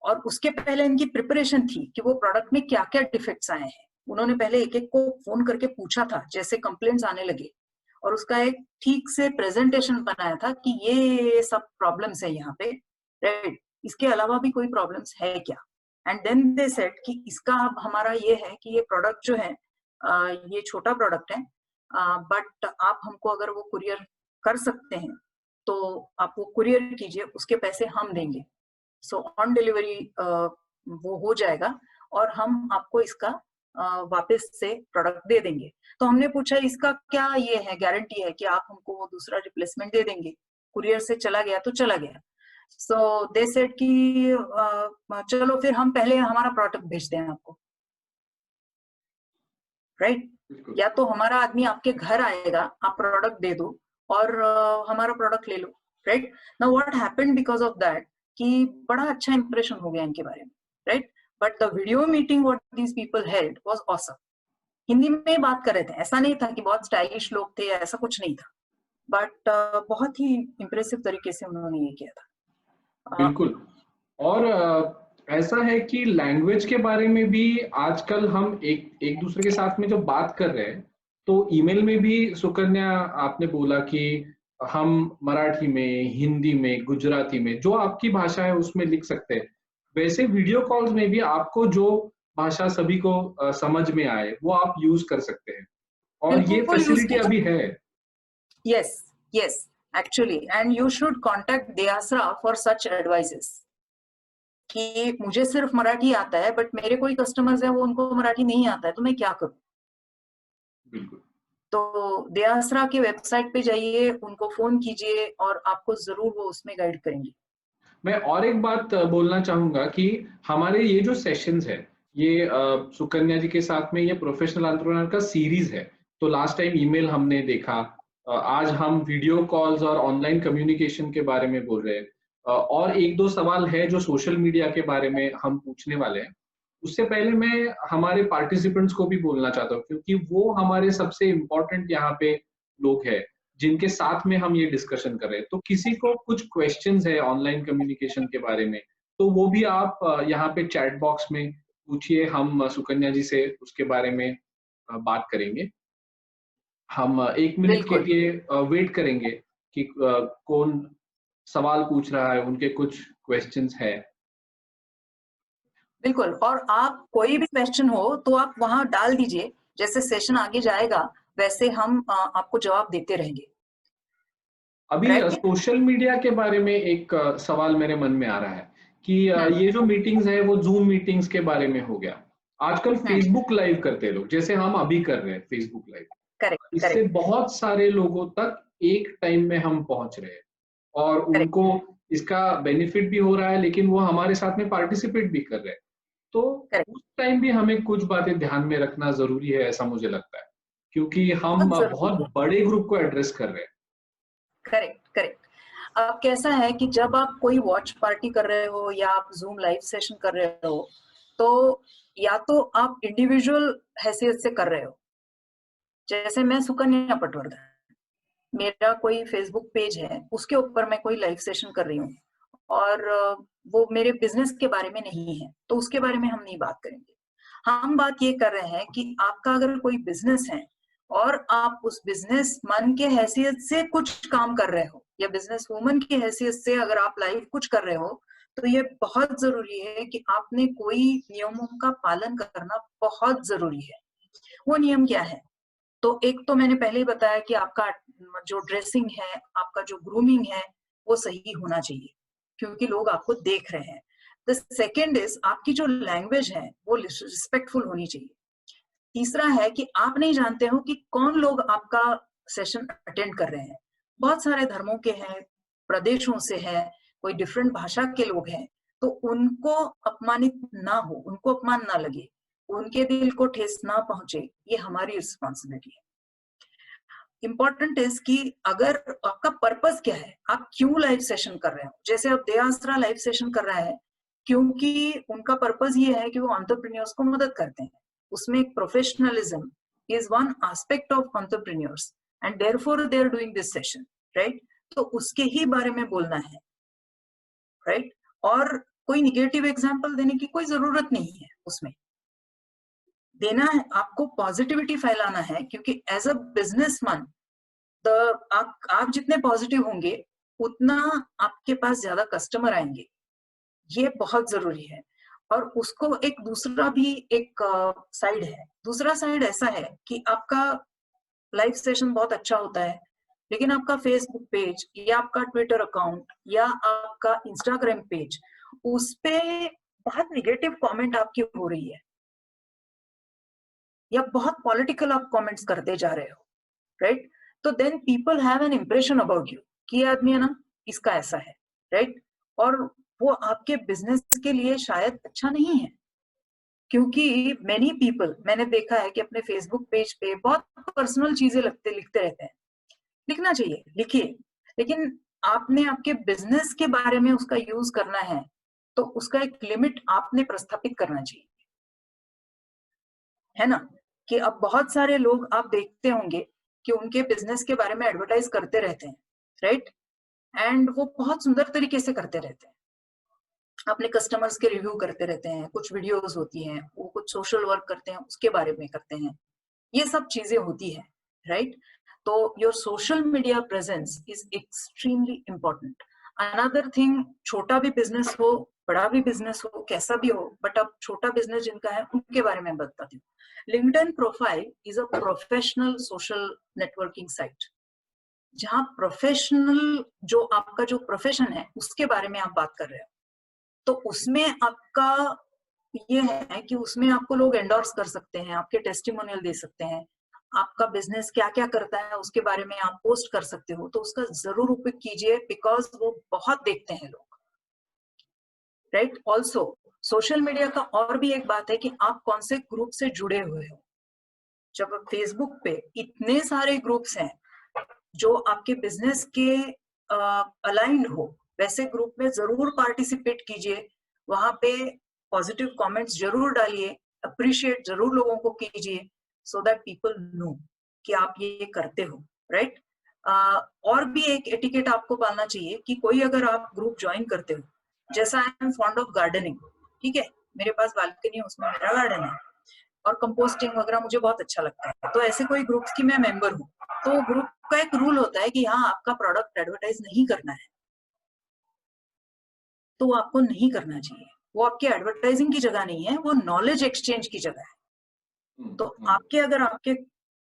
और उसके पहले इनकी प्रिपरेशन थी कि वो प्रोडक्ट में क्या क्या डिफेक्ट्स आए हैं। उन्होंने पहले एक एक को फोन करके पूछा था, जैसे कंप्लेंट्स आने लगे, और उसका एक ठीक से प्रेजेंटेशन बनाया था कि ये सब प्रॉब्लम्स है यहाँ पे, राइट, इसके अलावा भी कोई प्रॉब्लम्स है क्या। एंड देन दे सेड कि इसका अब हमारा ये है कि ये प्रोडक्ट जो है, ये छोटा प्रोडक्ट है, बट आप हमको अगर वो कुरियर कर सकते हैं तो आप वो कुरियर कीजिए, उसके पैसे हम देंगे। सो ऑन डिलीवरी वो हो जाएगा, और हम आपको इसका वापस से प्रोडक्ट दे देंगे। तो हमने पूछा इसका क्या ये है, गारंटी है कि आप हमको वो दूसरा रिप्लेसमेंट दे देंगे? कुरियर से चला गया तो चला गया। सो दे सेड कि चलो फिर हम पहले हमारा प्रोडक्ट भेजते हैं आपको, राइट। या तो हमारा आदमी आपके घर आएगा, आप प्रोडक्ट दे दो और हमारा प्रोडक्ट ले लो, right. Now what happened because of that, कि बड़ा अच्छा इंप्रेशन हो गया इनके बारे में, right. But the video meeting what these people held was awesome. Hindi में बात कर रहे थे, ऐसा नहीं था कि बहुत स्टाइलिश लोग थे, ऐसा कुछ नहीं था, बट बहुत ही इंप्रेसिव तरीके से उन्होंने ये किया था। बिल्कुल। और ऐसा है कि लैंग्वेज के बारे में भी आजकल हम एक एक दूसरे के साथ में जब बात कर रहे हैं, तो ईमेल में भी सुकन्या आपने बोला कि हम मराठी में, हिंदी में, गुजराती में, जो आपकी भाषा है उसमें लिख सकते हैं। वैसे वीडियो कॉल्स में भी आपको जो भाषा सभी को समझ में आए वो आप यूज कर सकते हैं, और ये बिल्कुल यूज फैसिलिटी कीजिए। अभी है। Yes, yes, actually, and you should contact Deasra for such advices. कि मुझे सिर्फ मराठी आता है, बट मेरे कोई कस्टमर्स हैं वो उनको मराठी नहीं आता है, तो मैं क्या करूं? बिल्कुल। तो देआसरा के वेबसाइट पे जाइए, उनको फोन कीजिए, और आपको जरूर वो उसमें गाइड करेंगे। मैं और एक बात बोलना चाहूंगा कि हमारे ये जो सेशंस है, ये सुकन्या जी के साथ में ये प्रोफेशनल एंटरप्रेन्योर का सीरीज है। तो लास्ट टाइम ईमेल हमने देखा, आज हम वीडियो कॉल्स और ऑनलाइन कम्युनिकेशन के बारे में बोल रहे हैं, और एक दो सवाल है जो सोशल मीडिया के बारे में हम पूछने वाले हैं। उससे पहले मैं हमारे पार्टिसिपेंट्स को भी बोलना चाहता हूँ, क्योंकि वो हमारे सबसे इम्पोर्टेंट यहाँ पे लोग हैं जिनके साथ में हम ये डिस्कशन कर रहे हैं। तो किसी को कुछ क्वेश्चंस है ऑनलाइन कम्युनिकेशन के बारे में, तो वो भी आप यहाँ पे चैट बॉक्स में पूछिए, हम सुकन्या जी से उसके बारे में बात करेंगे। हम 1 मिनट के बिल्कुल, लिए वेट करेंगे कि कौन सवाल पूछ रहा है, उनके कुछ क्वेश्चंस है। बिल्कुल। और आप कोई भी क्वेश्चन हो तो आप वहां डाल दीजिए, जैसे सेशन आगे जाएगा वैसे हम आपको जवाब देते रहेंगे, अभी राइट। सोशल मीडिया के बारे में एक सवाल मेरे मन में आ रहा है कि ये जो मीटिंग्स है वो जूम मीटिंग्स के बारे में हो गया। आजकल फेसबुक लाइव करते हैं लोग, जैसे हम अभी कर रहे हैं फेसबुक लाइव। करेक्ट, इससे करेक्ट, बहुत सारे लोगों तक एक टाइम में हम पहुंच रहे हैं, और करेक्ट। उनको इसका बेनिफिट भी हो रहा है, लेकिन वो हमारे साथ में पार्टिसिपेट भी कर रहे हैं। तो करेक्ट, उस टाइम भी हमें कुछ बातें ध्यान में रखना जरूरी है, ऐसा मुझे लगता है, क्योंकि हम बहुत जरूरी है। बहुत बड़े ग्रुप को एड्रेस कर रहे हैं। Correct, correct. अब कैसा है कि जब आप कोई वॉच पार्टी कर रहे हो या आप जूम लाइव सेशन कर रहे हो, तो या तो आप इंडिविजुअल हैसियत से कर रहे हो, जैसे मैं सुकन्या पटवर्धन, मेरा कोई फेसबुक पेज है, उसके ऊपर मैं कोई लाइव सेशन कर रही हूँ, और वो मेरे बिजनेस के बारे में नहीं है, तो उसके बारे में हम नहीं बात करेंगे। हम बात ये कर रहे हैं कि आपका अगर कोई बिजनेस है और आप उस बिजनेस मैन के हैसियत से कुछ काम कर रहे हो, या बिजनेस वूमन की हैसियत से अगर आप लाइव कुछ कर रहे हो, तो ये बहुत जरूरी है कि आपने कोई नियमों का पालन करना बहुत जरूरी है। वो नियम क्या है? तो एक तो मैंने पहले ही बताया कि आपका जो ड्रेसिंग है, आपका जो ग्रूमिंग है, वो सही होना चाहिए, क्योंकि लोग आपको देख रहे हैं। द सेकेंड इज आपकी जो लैंग्वेज है वो रिस्पेक्टफुल होनी चाहिए। तीसरा है कि आप नहीं जानते हो कि कौन लोग आपका सेशन अटेंड कर रहे हैं। बहुत सारे धर्मों के हैं, प्रदेशों से है, कोई डिफरेंट भाषा के लोग हैं, तो उनको अपमानित ना हो, उनको अपमान ना लगे, उनके दिल को ठेस ना पहुंचे, ये हमारी रिस्पॉन्सिबिलिटी है। इंपॉर्टेंट इज कि अगर आपका पर्पस क्या है, आप क्यों लाइव सेशन कर रहे हो। जैसे अब देआसरा लाइव सेशन कर रहा है क्योंकि उनका पर्पस ये है कि वो एंटरप्रेन्योर्स को मदद करते हैं। उसमें एक professionalism is one aspect of entrepreneurs and therefore they are doing this session, right. तो उसके ही बारे में बोलना है, राइट। और कोई निगेटिव एग्जांपल देने की कोई जरूरत नहीं है, उसमें देना है आपको पॉजिटिविटी फैलाना है, क्योंकि एज अ बिजनेसमैन आप जितने पॉजिटिव होंगे उतना आपके पास ज्यादा कस्टमर आएंगे, ये बहुत जरूरी है। और उसको एक दूसरा भी एक साइड है, दूसरा साइड ऐसा है कि आपका लाइव सेशन बहुत अच्छा होता है, लेकिन आपका फेसबुक पेज या आपका ट्विटर अकाउंट या आपका इंस्टाग्राम पेज, उस पे बहुत निगेटिव कमेंट आपकी हो रही है, या बहुत पॉलिटिकल आप कमेंट्स करते जा रहे हो, राइट। तो then people have an impression about you कि ये आदमी है ना, इसका ऐसा है, राइट। और वो आपके बिजनेस के लिए शायद अच्छा नहीं है, क्योंकि मेनी पीपल, मैंने देखा है कि अपने फेसबुक पेज पे बहुत पर्सनल चीजें लिखते रहते हैं। लिखना चाहिए, लिखिए, लेकिन आपने आपके बिजनेस के बारे में उसका यूज करना है तो उसका एक लिमिट आपने प्रस्थापित करना चाहिए, है ना। कि अब बहुत सारे लोग आप देखते होंगे कि उनके बिजनेस के बारे में एडवर्टाइज करते रहते हैं, राइट। एंड वो बहुत सुंदर तरीके से करते रहते हैं, अपने कस्टमर्स के रिव्यू करते रहते हैं, कुछ वीडियोस होती हैं, वो कुछ सोशल वर्क करते हैं उसके बारे में करते हैं, ये सब चीजें होती है, राइट। तो your social media presence is extremely important. Another thing, छोटा भी बिजनेस हो, बड़ा भी बिजनेस हो, कैसा भी हो, बट अब छोटा बिजनेस जिनका है उनके बारे में बताती हूँ। LinkedIn profile is a professional social networking site, जहाँ प्रोफेशनल, जो आपका जो प्रोफेशन है उसके बारे में आप बात कर रहे हो, तो उसमें आपका ये है कि उसमें आपको लोग एंडोर्स कर सकते हैं, आपके टेस्टिमोनियल दे सकते हैं, आपका बिजनेस क्या क्या करता है उसके बारे में आप पोस्ट कर सकते हो, तो उसका जरूर उपयोग कीजिए, बिकॉज वो बहुत देखते हैं लोग, राइट। ऑल्सो सोशल मीडिया का और भी एक बात है कि आप कौन से ग्रुप से जुड़े हुए हो। जब फेसबुक पे इतने सारे ग्रुप्स हैं जो आपके बिजनेस के अलाइंड हो, वैसे ग्रुप में जरूर पार्टिसिपेट कीजिए, वहां पे पॉजिटिव कमेंट्स जरूर डालिए, अप्रिशिएट जरूर लोगों को कीजिए, सो दैट पीपल नो कि आप ये करते हो, राइट। और भी एक एटिकेट आपको पालना चाहिए कि कोई अगर आप ग्रुप ज्वाइन करते हो, जैसा I am fond of gardening, ठीक है, मेरे पास बालकनी है, उसमें मेरा गार्डन है, और कंपोस्टिंग वगैरह मुझे बहुत अच्छा लगता है, तो ऐसे कोई ग्रुप्स की मैं मेंबर हूँ, तो ग्रुप का एक रूल होता है कि हाँ, आपका प्रोडक्ट एडवर्टाइज नहीं करना है, तो वो आपको नहीं करना चाहिए, वो आपके एडवर्टाइजिंग की जगह नहीं है, वो नॉलेज एक्सचेंज की जगह है। तो आपके अगर आपके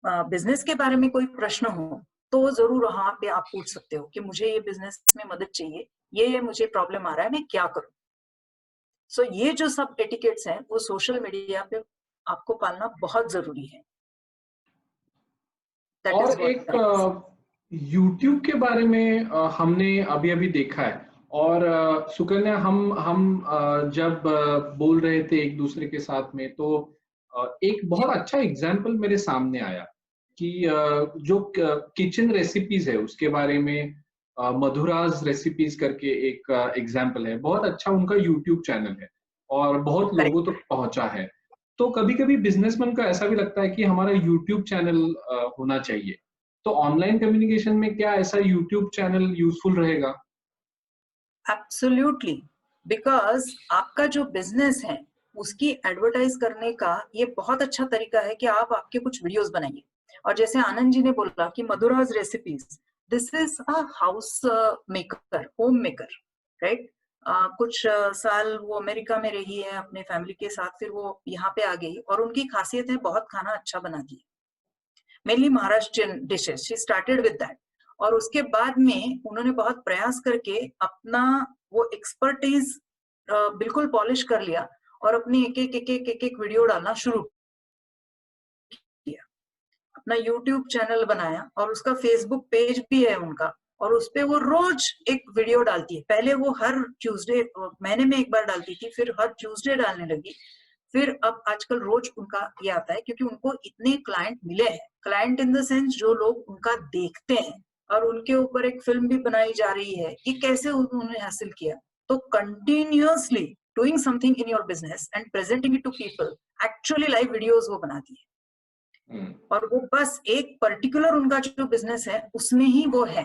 बिजनेस के बारे में कोई प्रश्न हो तो जरूर वहां पे आप पूछ सकते हो कि मुझे ये बिजनेस में मदद चाहिए, ये मुझे प्रॉब्लम आ रहा है, मैं क्या करूं। सो ये जो सब एटिकेट्स हैं वो सोशल मीडिया पे आपको पालना बहुत जरूरी है। That is और what एक I would say. YouTube के बारे में हमने अभी अभी देखा है, और सुकन्या, हम जब बोल रहे थे एक दूसरे के साथ में, तो एक बहुत अच्छा एग्जाम्पल मेरे सामने आया कि जो किचन रेसिपीज है उसके बारे में, मधुराज रेसिपीज करके एक एग्जाम्पल है, बहुत अच्छा उनका यूट्यूब चैनल है और बहुत लोगों Correct. तक पहुंचा है। तो कभी-कभी बिजनेसमैन को ऐसा भी लगता है कि हमारा यूट्यूब चैनल होना चाहिए। तो ऑनलाइन कम्युनिकेशन में क्या ऐसा यूट्यूब चैनल यूजफुल रहेगा? Absolutely. Because आपका जो बिजनेस है उसकी एडवर्टाइज करने का ये बहुत अच्छा तरीका है कि आप आपके कुछ वीडियोस बनाइए। और जैसे आनंद जी ने बोला कि Madhura's recipes, this is a house maker, home maker, right. कुछ साल वो अमेरिका में रही है अपने फैमिली के साथ, फिर वो यहाँ पे आ गई और उनकी खासियत है बहुत खाना अच्छा बनाती है, mainly Maharashtrian dishes, she started with that. और उसके बाद में उन्होंने बहुत प्रयास करके अपना वो एक्सपर्टीज बिल्कुल पॉलिश कर लिया और अपनी एक एक वीडियो डालना शुरू किया। अपना यूट्यूब चैनल बनाया और उसका फेसबुक पेज भी है उनका, और उस पे वो रोज एक वीडियो डालती है। पहले वो हर ट्यूसडे, महीने में एक बार डालती थी, फिर हर ट्यूसडे डालने लगी, फिर अब आजकल रोज उनका ये आता है, क्योंकि उनको इतने क्लाइंट मिले हैं। क्लाइंट इन द सेंस जो लोग उनका देखते हैं, और उनके ऊपर एक फिल्म भी बनाई जा रही है। ये कैसे उन्होंने हासिल किया? तो continuously doing something in your business and presenting it to people. Actually live videos वो बनाती है, और वो बस एक पर्टिकुलर उनका जो बिजनेस है उसमें ही वो है,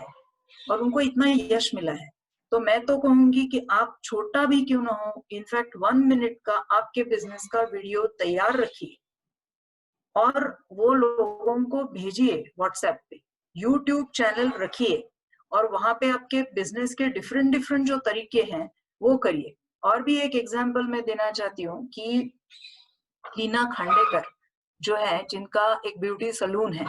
और उनको इतना यश मिला है। तो मैं तो कहूंगी कि आप छोटा भी क्यों ना हो, इनफैक्ट 1 मिनट का आपके बिजनेस का वीडियो तैयार रखिए और वो लोगों को भेजिए व्हाट्सएप पे। यूट्यूब चैनल रखिए और वहां पे आपके बिजनेस के डिफरेंट डिफरेंट जो तरीके हैं वो करिए। और भी एक एग्जांपल मैं देना चाहती हूँ कि हीना खांडेकर जो है, जिनका एक ब्यूटी सलून है,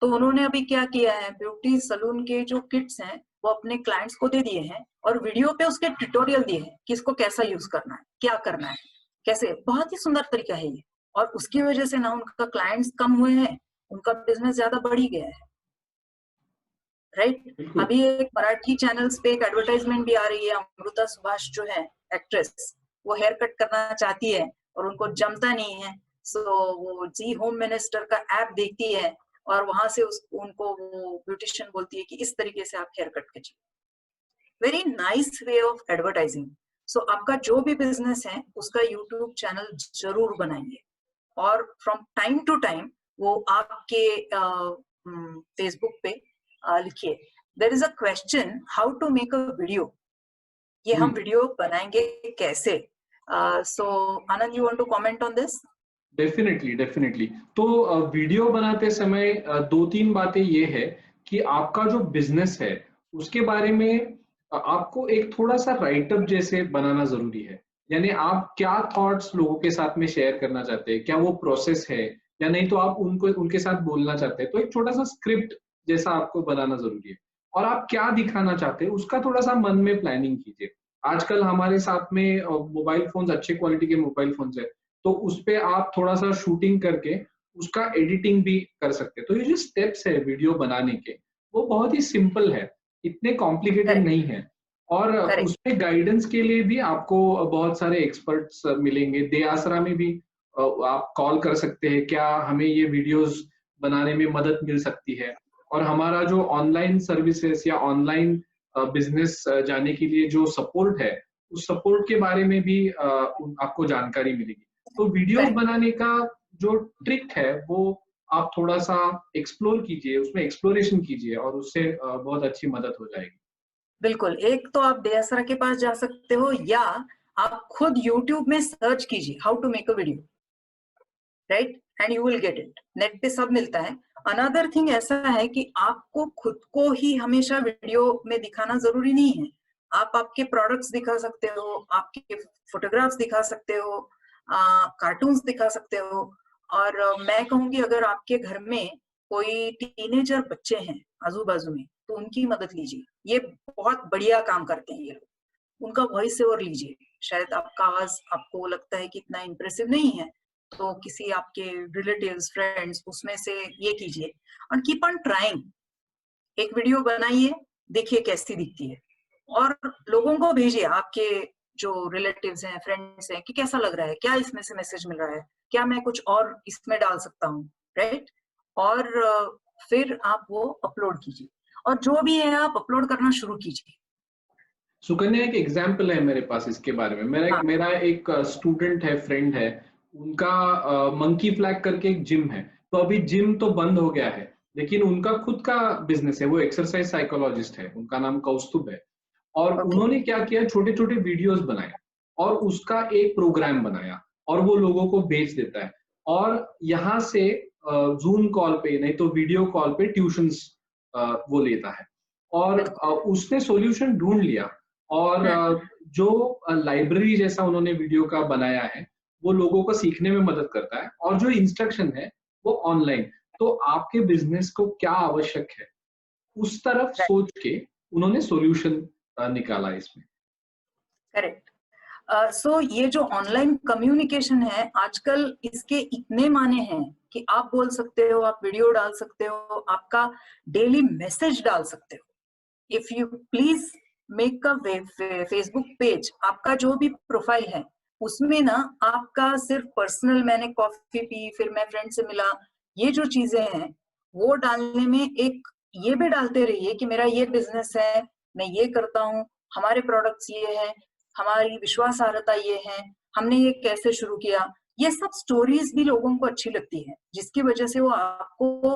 तो उन्होंने अभी क्या किया है, ब्यूटी सलून के जो किट्स हैं वो अपने क्लाइंट्स को दे दिए हैं, और वीडियो पे उसके ट्यूटोरियल दिए हैं कि इसको कैसा यूज करना है, क्या करना है, कैसे। बहुत ही सुंदर तरीका है ये, और उसकी वजह से ना उनका क्लाइंट्स कम हुए हैं, उनका बिजनेस ज्यादा बढ़ ही गया है। राइट। बिल्कुल। अभी एक मराठी चैनल्स पे एक एडवर्टाइजमेंट भी आ रही है। अमृता सुभाष जो है एक्ट्रेस, वो हेयर कट करना चाहती है और उनको जमता नहीं है, सो वो जी होम मिनिस्टर का ऐप देखती है और वहां से उनको वो ब्यूटिशियन बोलती है कि इस तरीके से आप हेयर कट कीजिए। Very nice way of advertising. So आपका जो भी बिजनेस है उसका यूट्यूब चैनल जरूर बनाइए, और फ्रॉम टाइम टू टाइम वो आपके फेसबुक पे लिखिए, there is a question how to make a video. ये हम वीडियो बनाएंगे कैसे? So Anand, you want to comment on this? Definitely, definitely. तो वीडियो बनाते समय 2-3 बातें ये है कि आपका जो बिजनेस है उसके बारे में आपको एक थोड़ा-सा राइटअप जैसे बनाना ज़रूरी है। यानी आप क्या थॉट्स लोगों के साथ में शेयर करना चाहते हैं, क्या वो प्रोसेस है या नहीं, तो आप उनको उनके साथ बोलना चाहते हैं, तो एक छोटा-सा स्क्रिप्ट जैसा आपको बनाना ज़रूरी है। और आप क्या दिखाना चाहते हैं उसका थोड़ा-सा मन में प्लानिंग कीजिए। आजकल हमारे साथ में मोबाइल फ़ोन्स, अच्छे क्वालिटी के मोबाइल फ़ोन्स हैं, तो उसपे आप थोड़ा-सा शूटिंग करके उसका एडिटिंग भी कर सकते हैं। तो ये जो स्टेप्स है वीडियो बनाने के, वो बहुत ही सिंपल है, इतने कॉम्प्लिकेटेड करेक्ट, नहीं है। और करेक्ट। उसमें गाइडेंस के लिए भी आपको बहुत सारे एक्सपर्ट्स मिलेंगे। दे आसरा में भी आप कॉल कर सकते हैं, क्या हमें ये वीडियोज़ बनाने में मदद मिल सकती है? और हमारा जो ऑनलाइन सर्विसेज़ या ऑनलाइन बिज़नेस जाने के लिए जो सपोर्ट है, उस सपोर्ट के बारे में भी आपको जानकारी मिलेगी। तो वीडियोस करेक्ट। बनाने का जो ट्रिक है वो आप थोड़ा-सा एक्सप्लोर कीजिए, उसमें एक्सप्लोरेशन कीजिए और उससे बहुत अच्छी मदद हो जाएगी। बिल्कुल, एक तो आप देहसरा के पास जा सकते हो, या आप खुद यूट्यूब में सर्च कीजिए how to make a video, right, and you will get it. Net पे सब मिलता है। अनदर थिंग ऐसा है कि आपको खुद को ही हमेशा वीडियो में दिखाना जरूरी नहीं है। आप आपके प्रोडक्ट्स दिखा सकते हो, आपके फोटोग्राफ्स दिखा सकते हो, कार्टून्स दिखा सकते हो। और मैं कहूंगी अगर आपके घर में कोई टीनेजर बच्चे हैं आजू बाजू में, तो उनकी मदद लीजिए। ये बहुत बढ़िया काम करते हैं ये लोग। उनका वॉइस ओवर लीजिए। शायद आपका आवाज आपको लगता है कि इतना इंप्रेसिव नहीं है, तो किसी आपके रिलेटिव्स, फ्रेंड्स, उसमें से ये कीजिए और कीप ऑन ट्राइंग। एक वीडियो बनाइए, देखिए कैसी दिखती है, और लोगों को भेजिए, आपके जो रिलेटिव्स हैं, फ्रेंड्स हैं, कि कैसा लग रहा है, क्या इसमें से मैसेज मिल रहा है, क्या मैं कुछ और इसमें डाल सकता हूँ, राइट। और फिर आप वो अपलोड कीजिए, और जो भी है आप अपलोड करना शुरू कीजिए। सुकन्या, एक एग्जाम्पल है मेरे पास इसके बारे में। हाँ। मेरा एक स्टूडेंट है, फ्रेंड है, उनका मंकी फ्लैग करके एक जिम है। तो अभी जिम तो बंद हो गया है, लेकिन उनका खुद का बिजनेस है। वो एक्सरसाइज साइकोलॉजिस्ट है, उनका नाम कौस्तुभ है। और ओके। उन्होंने क्या किया, छोटे-छोटे वीडियोस बनाए और उसका एक प्रोग्राम बनाया और वो लोगों को भेज देता है। और यहाँ से ज़ूम कॉल पे नहीं तो वीडियो कॉल पे ट्यूशन्स वो लेता है। और बिल्कुल। उसने सॉल्यूशन ढूँढ लिया। और जो लाइब्रेरी जैसा उन्होंने वीडियो का बनाया है, वो लोगों को सीखने में मदद करता है और जो इंस्ट्रक्शन है वो ऑनलाइन। तो आपके बिज़नेस को क्या आवश्यक है, उस तरफ सोच के उन्होंने सॉल्यूशन निकाला इसमें। करेक्ट। सो ये जो ऑनलाइन कम्युनिकेशन है आजकल, इसके इतने माने हैं कि आप बोल सकते हो, आप वीडियो डाल सकते हो, आपका डेली मैसेज डाल सकते हो। If you please make a Facebook page, आपका जो भी प्रोफाइल है उसमें ना आपका सिर्फ पर्सनल, मैंने कॉफी पी, फिर मैं फ्रेंड से मिला, ये जो चीजें हैं वो डालने में एक ये भी डालते रहिए कि मेरा ये बिजनेस है, मैं ये करता हूँ, हमारे प्रोडक्ट्स ये हैं, हमारी विश्वासार्हता ये है, हमने ये कैसे शुरू किया। ये सब स्टोरीज भी लोगों को अच्छी लगती है, जिसकी वजह से वो आपको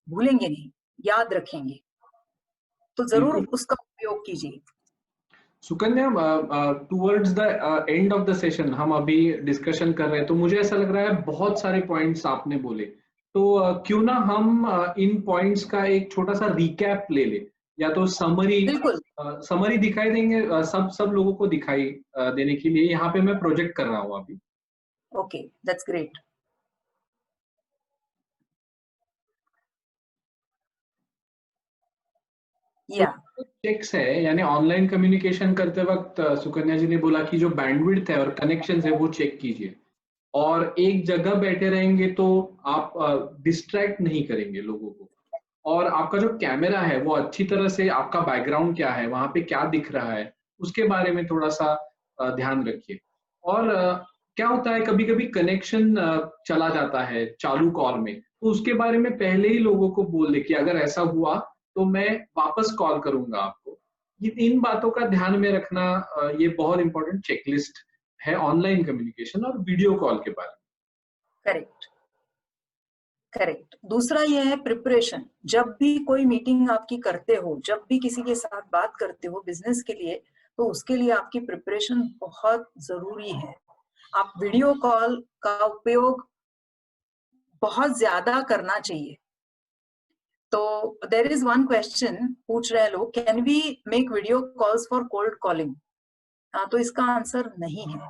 भूलेंगे नहीं, याद रखेंगे। तो जरूर बिल्कुल उसका उपयोग कीजिए। Sukanya, towards the end of the session हम अभी डिस्कशन कर रहे हैं, तो मुझे ऐसा लग रहा है बहुत सारे पॉइंट्स आपने बोले, तो क्यों ना हम इन पॉइंट्स का एक छोटा सा रिकैप ले ले, या तो समरी बिल्कुल। समरी दिखाई देंगे सब सब लोगों को दिखाई देने के लिए यहाँ पे मैं प्रोजेक्ट कर रहा हूँ अभी। Okay, that's great. तो या चेक्स है, यानी ऑनलाइन कम्युनिकेशन करते वक्त सुकन्या जी ने बोला कि जो बैंडविड्थ है और कनेक्शन है वो चेक कीजिए, और एक जगह बैठे रहेंगे तो आप डिस्ट्रैक्ट नहीं करेंगे लोगों को, और आपका जो कैमरा है वो अच्छी तरह से, आपका बैकग्राउंड क्या है, वहां पे क्या दिख रहा है, उसके बारे में थोड़ा सा ध्यान रखिए। और क्या होता है कभी कभी कनेक्शन चला जाता है चालू कॉल में, तो उसके बारे में पहले ही लोगों को बोल दे कि अगर ऐसा हुआ तो मैं वापस कॉल करूंगा आपको। ये इन बातों का ध्यान में रखना, ये बहुत इंपॉर्टेंट चेकलिस्ट है ऑनलाइन कम्युनिकेशन और वीडियो कॉल के बारे करेक्ट, करेक्ट। दूसरा ये है प्रिपरेशन। जब भी कोई मीटिंग आपकी करते हो, जब भी किसी के साथ बात करते हो बिजनेस के लिए, तो उसके लिए आपकी प्रिपरेशन बहुत जरूरी है। आप वीडियो कॉल का उपयोग बहुत ज्यादा करना चाहिए। तो देर इज वन क्वेश्चन पूछ रहे लोग, can we make video calls for cold calling? तो इसका आंसर नहीं है,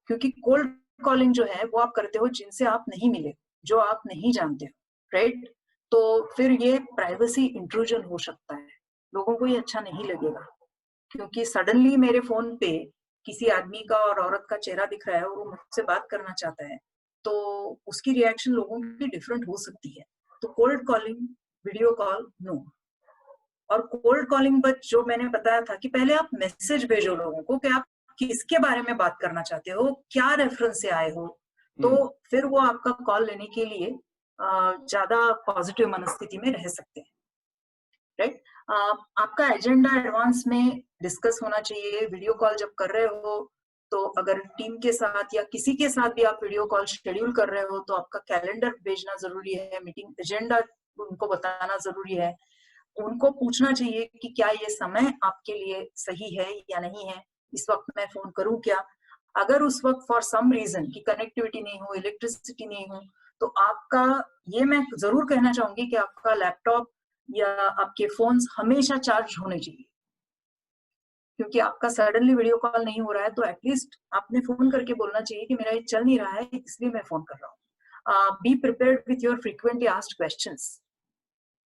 क्योंकि कोल्ड कॉलिंग जो है वो आप करते हो जिनसे आप नहीं मिले, जो आप नहीं जानते हो, राइट? तो फिर ये प्राइवेसी इंट्रूजन हो सकता है, लोगों को ये अच्छा नहीं लगेगा, क्योंकि सडनली मेरे फोन पे किसी आदमी का और औरत का चेहरा दिख रहा है और वो मुझसे बात करना चाहता है, तो उसकी रिएक्शन लोगों की डिफरेंट हो सकती है। तो cold calling, video call, no. और कोल्ड कॉलिंग बट जो मैंने बताया था कि पहले आप मैसेज भेजो लोगों को कि आप किसके बारे में बात करना चाहते हो, क्या रेफरेंस से आए हो, तो में। फिर वो आपका कॉल लेने के लिए ज्यादा पॉजिटिव मनस्थिति में रह सकते हैं, राइट? आपका एजेंडा एडवांस में डिस्कस होना चाहिए। वीडियो कॉल जब कर रहे हो तो अगर टीम के साथ या किसी के साथ भी आप वीडियो कॉल शेड्यूल कर रहे हो तो आपका कैलेंडर भेजना जरूरी है, मीटिंग एजेंडा उनको बताना जरूरी है। उनको पूछना चाहिए कि क्या ये समय आपके लिए सही है या नहीं है, इस वक्त मैं फोन करूं क्या? अगर उस वक्त फॉर सम रीजन की कनेक्टिविटी नहीं हो, इलेक्ट्रिसिटी नहीं हो, तो आपका, ये मैं जरूर कहना चाहूंगी कि आपका लैपटॉप या आपके फोन्स हमेशा चार्ज होने चाहिए, क्योंकि आपका सडनली वीडियो कॉल नहीं हो रहा है तो एटलीस्ट आपने फोन करके बोलना चाहिए कि मेरा ये चल नहीं रहा है इसलिए मैं फोन कर रहा हूँ। Be prepared with your frequently asked questions,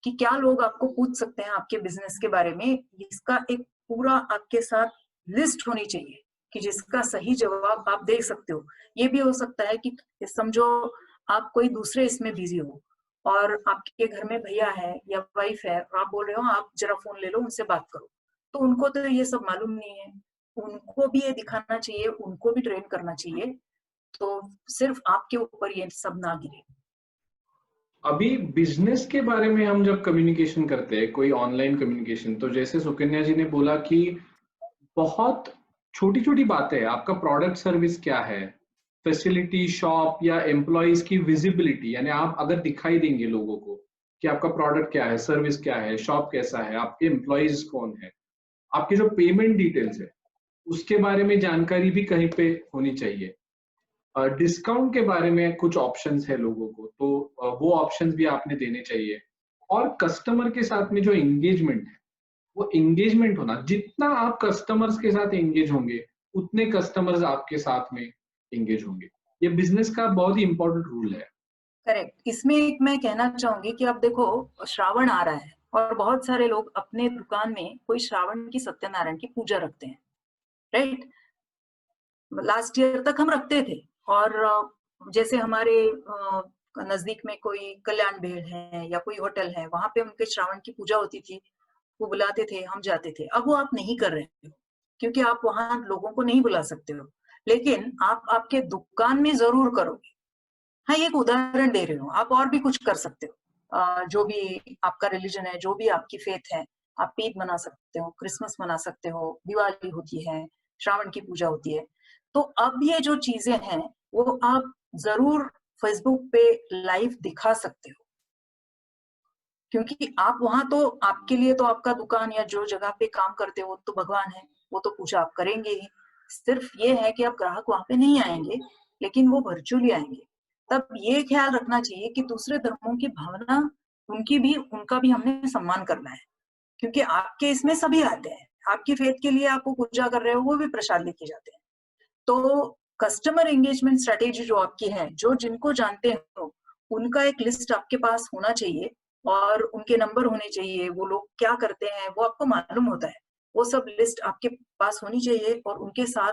कि क्या लोग आपको पूछ सकते हैं आपके बिजनेस के बारे में, इसका एक पूरा आपके साथ लिस्ट होनी चाहिए कि जिसका सही जवाब आप दे सकते हो। ये भी हो सकता है कि समझो आप कोई दूसरे इसमें बिजी हो और आपके घर में भैया है या वाइफ है और आप बोल रहे हो आप जरा फोन ले लो उनसे बात करो, तो उनको तो ये सब मालूम नहीं है। उनको भी ये दिखाना चाहिए, उनको भी ट्रेन करना चाहिए, तो सिर्फ आपके ऊपर ये सब ना गिरे। अभी बिजनेस के बारे में हम जब कम्युनिकेशन करते हैं, कोई ऑनलाइन कम्युनिकेशन, तो जैसे सुकन्या जी ने बोला कि बहुत छोटी छोटी बातें, आपका प्रोडक्ट सर्विस क्या है, फैसिलिटी, शॉप या एम्प्लॉयज की विजिबिलिटी, यानी आप अगर दिखाई देंगे लोगों को कि आपका प्रोडक्ट क्या है, सर्विस क्या है, शॉप कैसा है, आपके एम्प्लॉयज कौन है, आपके जो पेमेंट डिटेल्स है उसके बारे में जानकारी भी कहीं पे होनी चाहिए। डिस्काउंट के बारे में कुछ ऑप्शंस है लोगों को, तो वो ऑप्शंस भी आपने देने चाहिए। और कस्टमर के साथ में जो एंगेजमेंट है, वो एंगेजमेंट होना, जितना आप कस्टमर्स के साथ एंगेज होंगे उतने कस्टमर्स आपके साथ में एंगेज होंगे। ये बिजनेस का बहुत ही इंपॉर्टेंट रूल है। करेक्ट। इसमें एक मैं कहना चाहूंगी कि अब देखो, श्रावण आ रहा है और बहुत सारे लोग अपने दुकान में कोई श्रावण की, सत्यनारायण की पूजा रखते हैं, राइट? लास्ट ईयर तक हम रखते थे। और जैसे हमारे नजदीक में कोई कल्याण भेड़ है या कोई होटल है, वहां पे उनके श्रावण की पूजा होती थी, वो बुलाते थे, हम जाते थे। अब वो आप नहीं कर रहे हो, क्योंकि आप वहां लोगों को नहीं बुला सकते हो, लेकिन आप आपके दुकान में जरूर करोगे। हाँ, ये एक उदाहरण दे रही हूँ, आप और भी कुछ कर सकते हो। जो भी आपका रिलीजन है, जो भी आपकी फेथ है, आप ईद मना सकते हो, क्रिसमस मना सकते हो, दिवाली होती है, श्रावण की पूजा होती है। तो अब ये जो चीजें हैं वो आप जरूर फेसबुक पे लाइव दिखा सकते हो, क्योंकि आप वहां तो, आपके लिए तो आपका दुकान या जो जगह पे काम करते हो तो भगवान है, वो तो पूजा आप करेंगे ही। सिर्फ ये है कि आप ग्राहक वहां पे नहीं आएंगे, लेकिन वो वर्चुअली आएंगे। तब ये ख्याल रखना चाहिए कि दूसरे धर्मों की भावना, उनका भी हमने सम्मान करना है, क्योंकि आपके इसमें सभी आते हैं। आपकी फेथ के लिए आप वो पूजा कर रहे हो, वो भी प्रसाद लेके जाते हैं। तो कस्टमर एंगेजमेंट स्ट्रेटेजी जो आपकी है, जो जिनको जानते हो उनका एक लिस्ट आपके पास होना चाहिए, और उनके नंबर होने चाहिए, वो लोग क्या करते हैं वो आपको मालूम होता है, वो सब लिस्ट आपके पास होनी चाहिए। और उनके साथ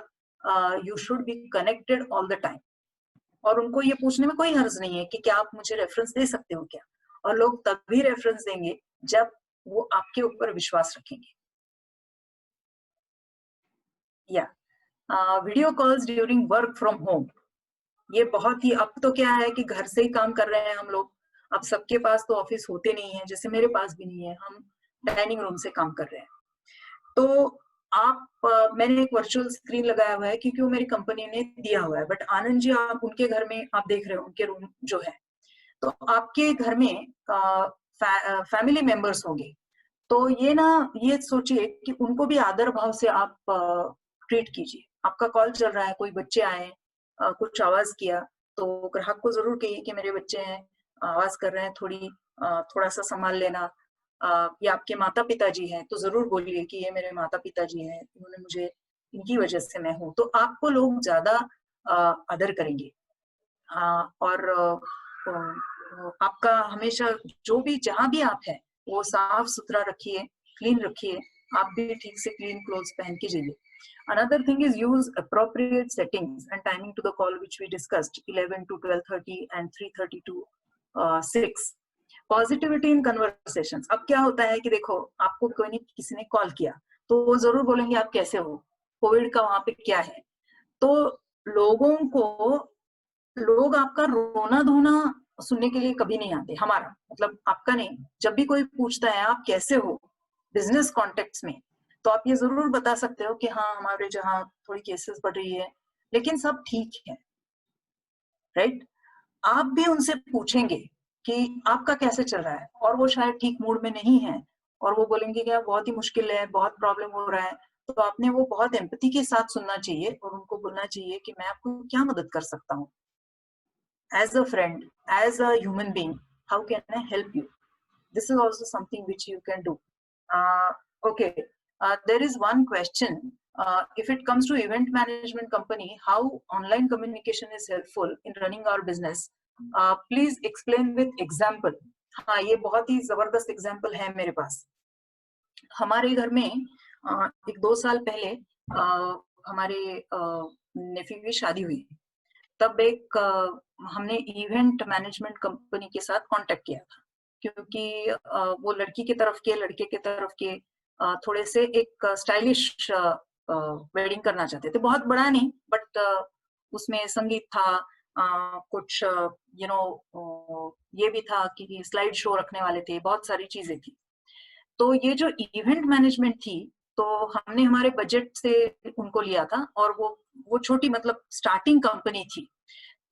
you should be connected all the time. और उनको ये पूछने में कोई हर्ज नहीं है कि क्या आप मुझे रेफरेंस दे सकते हो क्या। और लोग तभी रेफरेंस देंगे जब वो आपके ऊपर विश्वास रखेंगे। या video calls during work from home, ये बहुत ही, अब तो क्या है कि घर से ही काम कर रहे हैं हम लोग। अब सबके पास तो ऑफिस होते नहीं है, जैसे मेरे पास भी नहीं है, हम डाइनिंग रूम से काम कर रहे हैं। तो मैंने एक वर्चुअल स्क्रीन लगाया हुआ है, क्योंकि वो मेरी कंपनी ने दिया हुआ है। बट आनंद जी, आप उनके घर में आप देख रहे हो, उनके रूम जो है, तो आपके घर में फैमिली मेंबर्स होंगे। तो ये सोचिए कि उनको भी आदर भाव से आप ट्रीट कीजिए। आपका कॉल चल रहा है, कोई बच्चे आए, कुछ आवाज किया, तो ग्राहक को जरूर कहिए कि मेरे बच्चे हैं, आवाज कर रहे हैं, थोड़ा सा संभाल लेना। या आपके माता पिता जी हैं तो जरूर बोलिए कि ये मेरे माता पिता जी हैं, इन्होंने मुझे, इनकी वजह से मैं हूँ। तो आपको लोग ज्यादा आदर करेंगे। और आपका हमेशा, जो भी जहां भी आप हैं, वो साफ सुथरा रखिए, क्लीन रखिए। आप भी ठीक से क्लीन क्लोथ्स पहन के जाइए। Another thing is use appropriate settings and timing to the call, which we discussed, 11 to 12:30 and 3:30 to 6. Positivity in conversations. अब क्या होता है कि देखो, आपको कोई नहीं, किसी ने कॉल किया तो वो जरूर बोलेंगे आप कैसे हो, कोविड का वहां पे क्या है। तो लोगों को, लोग आपका रोना धोना सुनने के लिए कभी नहीं आते, हमारा मतलब आपका नहीं। जब भी कोई पूछता है आप कैसे हो बिजनेस कॉन्टेक्ट्स में, तो आप ये जरूर बता सकते हो कि हाँ, हमारे जहाँ थोड़ी केसेस बढ़ रही है, लेकिन सब ठीक है। राइट? आप भी उनसे पूछेंगे कि आपका कैसे चल रहा है, और वो शायद ठीक मूड में नहीं है, और वो बोलेंगे कि बहुत ही मुश्किल है, बहुत प्रॉब्लम हो रहा है। तो आपने वो बहुत एम्पैथी के साथ सुनना चाहिए, और उनको बोलना चाहिए कि मैं आपको क्या मदद कर सकता हूँ, as a friend, as a human being, how can I help you? This is also something which you can do. uh, okay, there is one question. If it comes to event management company, how online communication is helpful in running our business, please explain with example. हाँ, ये बहुत ही जबरदस्त example है मेरे पास। हमारे घर में एक 2 साल पहले हमारे नेफ्यू की शादी हुई। तब हमने इवेंट मैनेजमेंट कंपनी के साथ कांटेक्ट किया था, क्योंकि वो लड़की की तरफ के, लड़के की तरफ के थोड़े से एक स्टाइलिश वेडिंग करना चाहते थे। बहुत बड़ा नहीं, बट उसमें संगीत था, कुछ ये भी था कि स्लाइड शो रखने वाले थे, बहुत सारी चीजें थी। तो ये जो इवेंट मैनेजमेंट थी, तो हमने हमारे बजट से उनको लिया था, और वो छोटी, मतलब स्टार्टिंग कंपनी थी।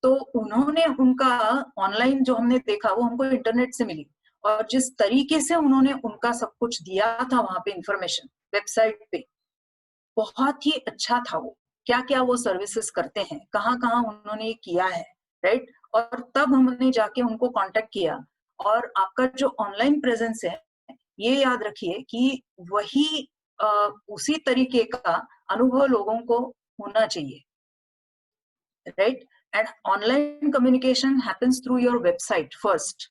तो उन्होंने, उनका ऑनलाइन जो हमने देखा, वो हमको इंटरनेट से मिली, और जिस तरीके से उन्होंने उनका सब कुछ दिया था वहां पे इंफॉर्मेशन वेबसाइट पे, बहुत ही अच्छा था। वो क्या क्या वो सर्विसेज करते हैं, कहाँ कहाँ उन्होंने ये किया है। राइट? और तब हमने जाके उनको कांटेक्ट किया। और आपका जो ऑनलाइन प्रेजेंस है, ये याद रखिए कि वही उसी तरीके का अनुभव लोगों को होना चाहिए। Right? And online communication happens through your website first,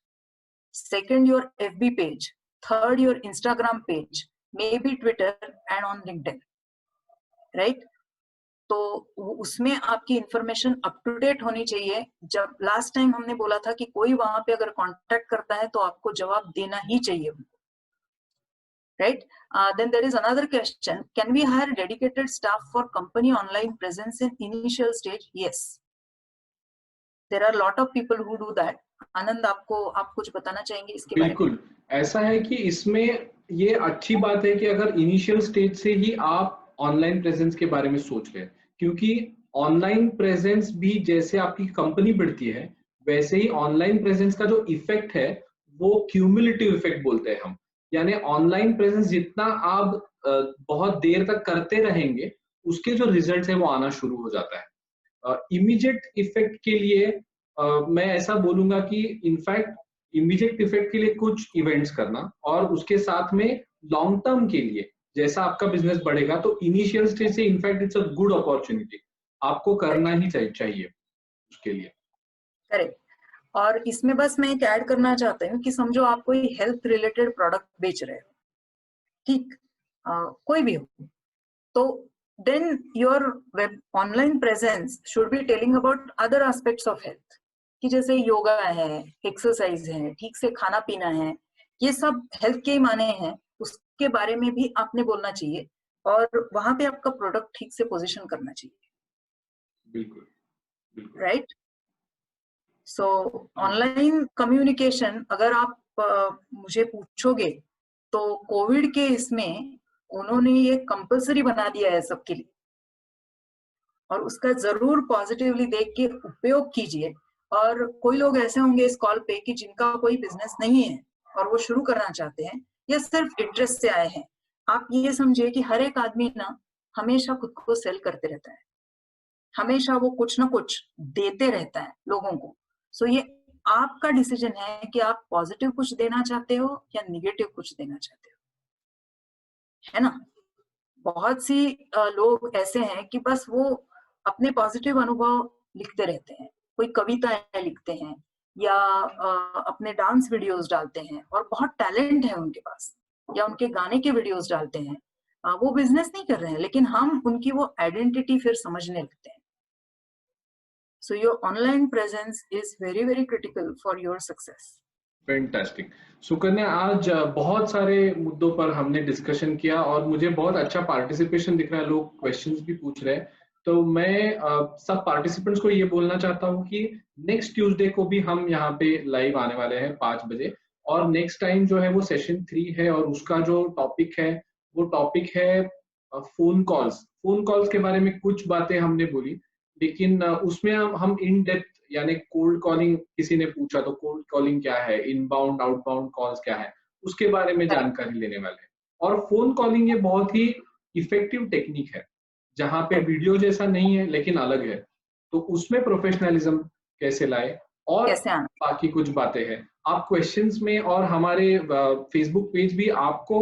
second your FB page, third your Instagram page, maybe Twitter, and on LinkedIn. Right? तो उसमें आपकी इंफॉर्मेशन अप टू डेट होनी चाहिए। जब लास्ट टाइम हमने बोला था कि कोई वहां पे अगर कांटेक्ट करता है तो आपको जवाब देना ही चाहिए उनको, right? Then there is another question, can we hire dedicated staff for company online presence in initial stage? Yes, there are a lot of people who do that. आनंद, आप कुछ बताना चाहेंगे इसके बारे में? बिल्कुल, ऐसा है कि इसमें ये अच्छी बात है कि अगर इनिशियल स्टेज से ही आप ऑनलाइन प्रेजेंस के बारे में सोच रहे हैं, क्योंकि ऑनलाइन प्रेजेंस भी जैसे आपकी कंपनी बढ़ती है, वैसे ही ऑनलाइन प्रेजेंस का जो इफेक्ट है, वो क्यूमुलेटिव इफेक्ट बोलते हैं हम। यानी ऑनलाइन प्रेजेंस जितना आप बहुत देर तक करते रहेंगे, उसके जो रिजल्ट्स है वो आना शुरू हो जाता है। इमीडिएट इफेक्ट के लिए मैं ऐसा बोलूंगा कि इनफैक्ट इमीडिएट इफेक्ट के लिए कुछ इवेंट्स करना, और उसके साथ में लॉन्ग टर्म के लिए जैसा आपका बिजनेस बढ़ेगा तो इनिशियल स्टेज से in fact it's a good opportunity, आपको करना ही चाहिए उसके लिए। करेक्ट। और इसमें बस मैं एक ऐड करना चाहती हूँ कि समझो आप कोई हेल्थ रिलेटेड प्रोडक्ट बेच रहे हो, ठीक, कोई भी हो, तो then your web online presence should be telling about other aspects of health, कि जैसे योगा है, एक्सरसाइज है, ठीक से खाना पीना है, ये सब हेल्थ के माने हैं, उसके बारे में भी आपने बोलना चाहिए और वहां पे आपका प्रोडक्ट ठीक से पोजीशन करना चाहिए। बिल्कुल, बिल्कुल। राइट? सो ऑनलाइन कम्युनिकेशन अगर आप मुझे पूछोगे तो कोविड के इसमें उन्होंने ये कंपलसरी बना दिया है सबके लिए, और उसका जरूर पॉजिटिवली देख के उपयोग कीजिए। और कोई लोग ऐसे होंगे इस कॉल पे कि जिनका कोई बिजनेस नहीं है और वो शुरू करना चाहते हैं या सिर्फ इंटरेस्ट से आए हैं, आप ये समझिए कि हर एक आदमी ना हमेशा खुद को सेल करते रहता है, हमेशा वो कुछ ना कुछ देते रहता है लोगों को। सो ये आपका डिसीजन है कि आप पॉजिटिव कुछ देना चाहते हो या निगेटिव कुछ देना चाहते हो, है ना? बहुत सी लोग ऐसे हैं कि बस वो अपने पॉजिटिव अनुभव लिखते रहते हैं, कोई कविताएं लिखते हैं या अपने डांस वीडियोस डालते हैं और बहुत टैलेंट है उनके पास, या उनके गाने के वीडियोस डालते हैं। वो बिजनेस नहीं कर रहे हैं लेकिन हम उनकी वो आइडेंटिटी फिर समझने लगते हैं। So your online presence is very very critical for your success. Fantastic. Sukanya, आज बहुत सारे मुद्दों पर हमने डिस्कशन किया और मुझे बहुत अच्छा पार्टिसिपेशन दिख रहा है, लोग क्वेश्चंस भी पूछ रहे हैं। तो मैं सब पार्टिसिपेंट्स को ये बोलना चाहता हूँ कि नेक्स्ट ट्यूसडे को भी हम यहाँ पे लाइव आने वाले हैं 5 बजे, और नेक्स्ट टाइम जो है वो सेशन 3 है और उसका जो टॉपिक है वो टॉपिक है फोन कॉल्स। फोन कॉल्स के बारे में कुछ बातें हमने बोली, लेकिन उसमें हम इन डेप्थ, यानी कोल्ड कॉलिंग किसी ने पूछा तो कोल्ड कॉलिंग क्या है, इनबाउंड आउटबाउंड कॉल्स क्या है, उसके बारे में जानकारी लेने वाले हैं। और फोन कॉलिंग ये बहुत ही इफेक्टिव टेक्निक है, जहां पे वीडियो जैसा नहीं है लेकिन अलग है, तो उसमें प्रोफेशनलिज्म कैसे लाए और कैसे आना? बाकी कुछ बातें हैं। आप क्वेश्चंस में, और हमारे फेसबुक पेज भी, आपको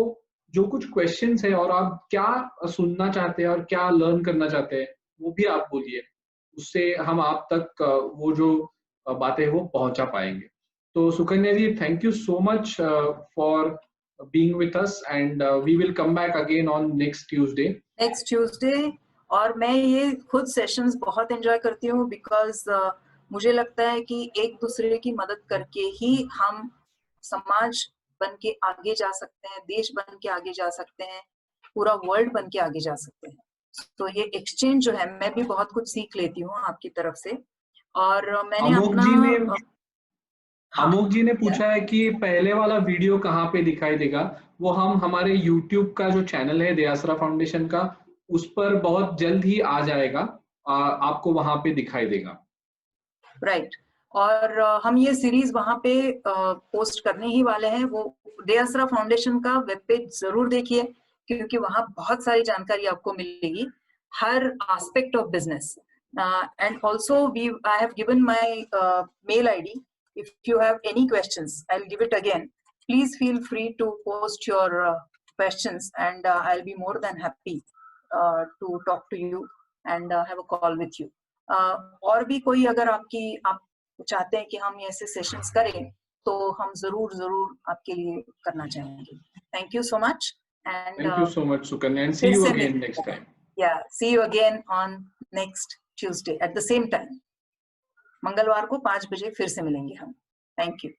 जो कुछ क्वेश्चंस है और आप क्या सुनना चाहते हैं और क्या लर्न करना चाहते हैं वो भी आप बोलिए, उससे हम आप तक वो जो बातें वो पहुंचा पाएंगे। तो Sukanya ji, thank you so much for being with us, and we will come back again on next Tuesday. और मैं ये खुद सेशंस बहुत एंजॉय करती हूँ बिकॉज मुझे लगता है कि एक दूसरे की मदद करके ही हम समाज बन के आगे जा सकते हैं, देश बन के आगे जा सकते हैं, पूरा वर्ल्ड बन के आगे जा सकते हैं। तो ये एक्सचेंज जो है, मैं भी बहुत कुछ सीख लेती हूँ आपकी तरफ से। और मैंने अमोक जी ने पूछा है कि पहले वाला वीडियो कहाँ पे दिखाई देगा। वो हम हमारे YouTube का जो चैनल है दयासरा फाउंडेशन का, उस पर बहुत जल्द ही आ जाएगा, आपको वहां पे दिखाई देगा। राइट। और हम ये सीरीज वहां पे पोस्ट करने ही वाले हैं। वो दयासरा फाउंडेशन का वेब पेज जरूर देखिए, क्योंकि वहां बहुत सारी जानकारी आपको मिलेगी हर aspect of business. And also I have given my mail ID. If you have any questions, I'll give it again. Please feel free to post your questions, and I'll be more than happy to talk to you and have a call with you. और भी कोई अगर आप चाहते हैं कि हम ऐसे सेशंस करें तो हम जरूर आपके लिए करना चाहेंगे। Thank you so much, and thank you so much, Sukanya, and see you again next time. Yeah, see you again on next Tuesday at the same time. मंगलवार को 5 बजे फिर से मिलेंगे हम. Thank you.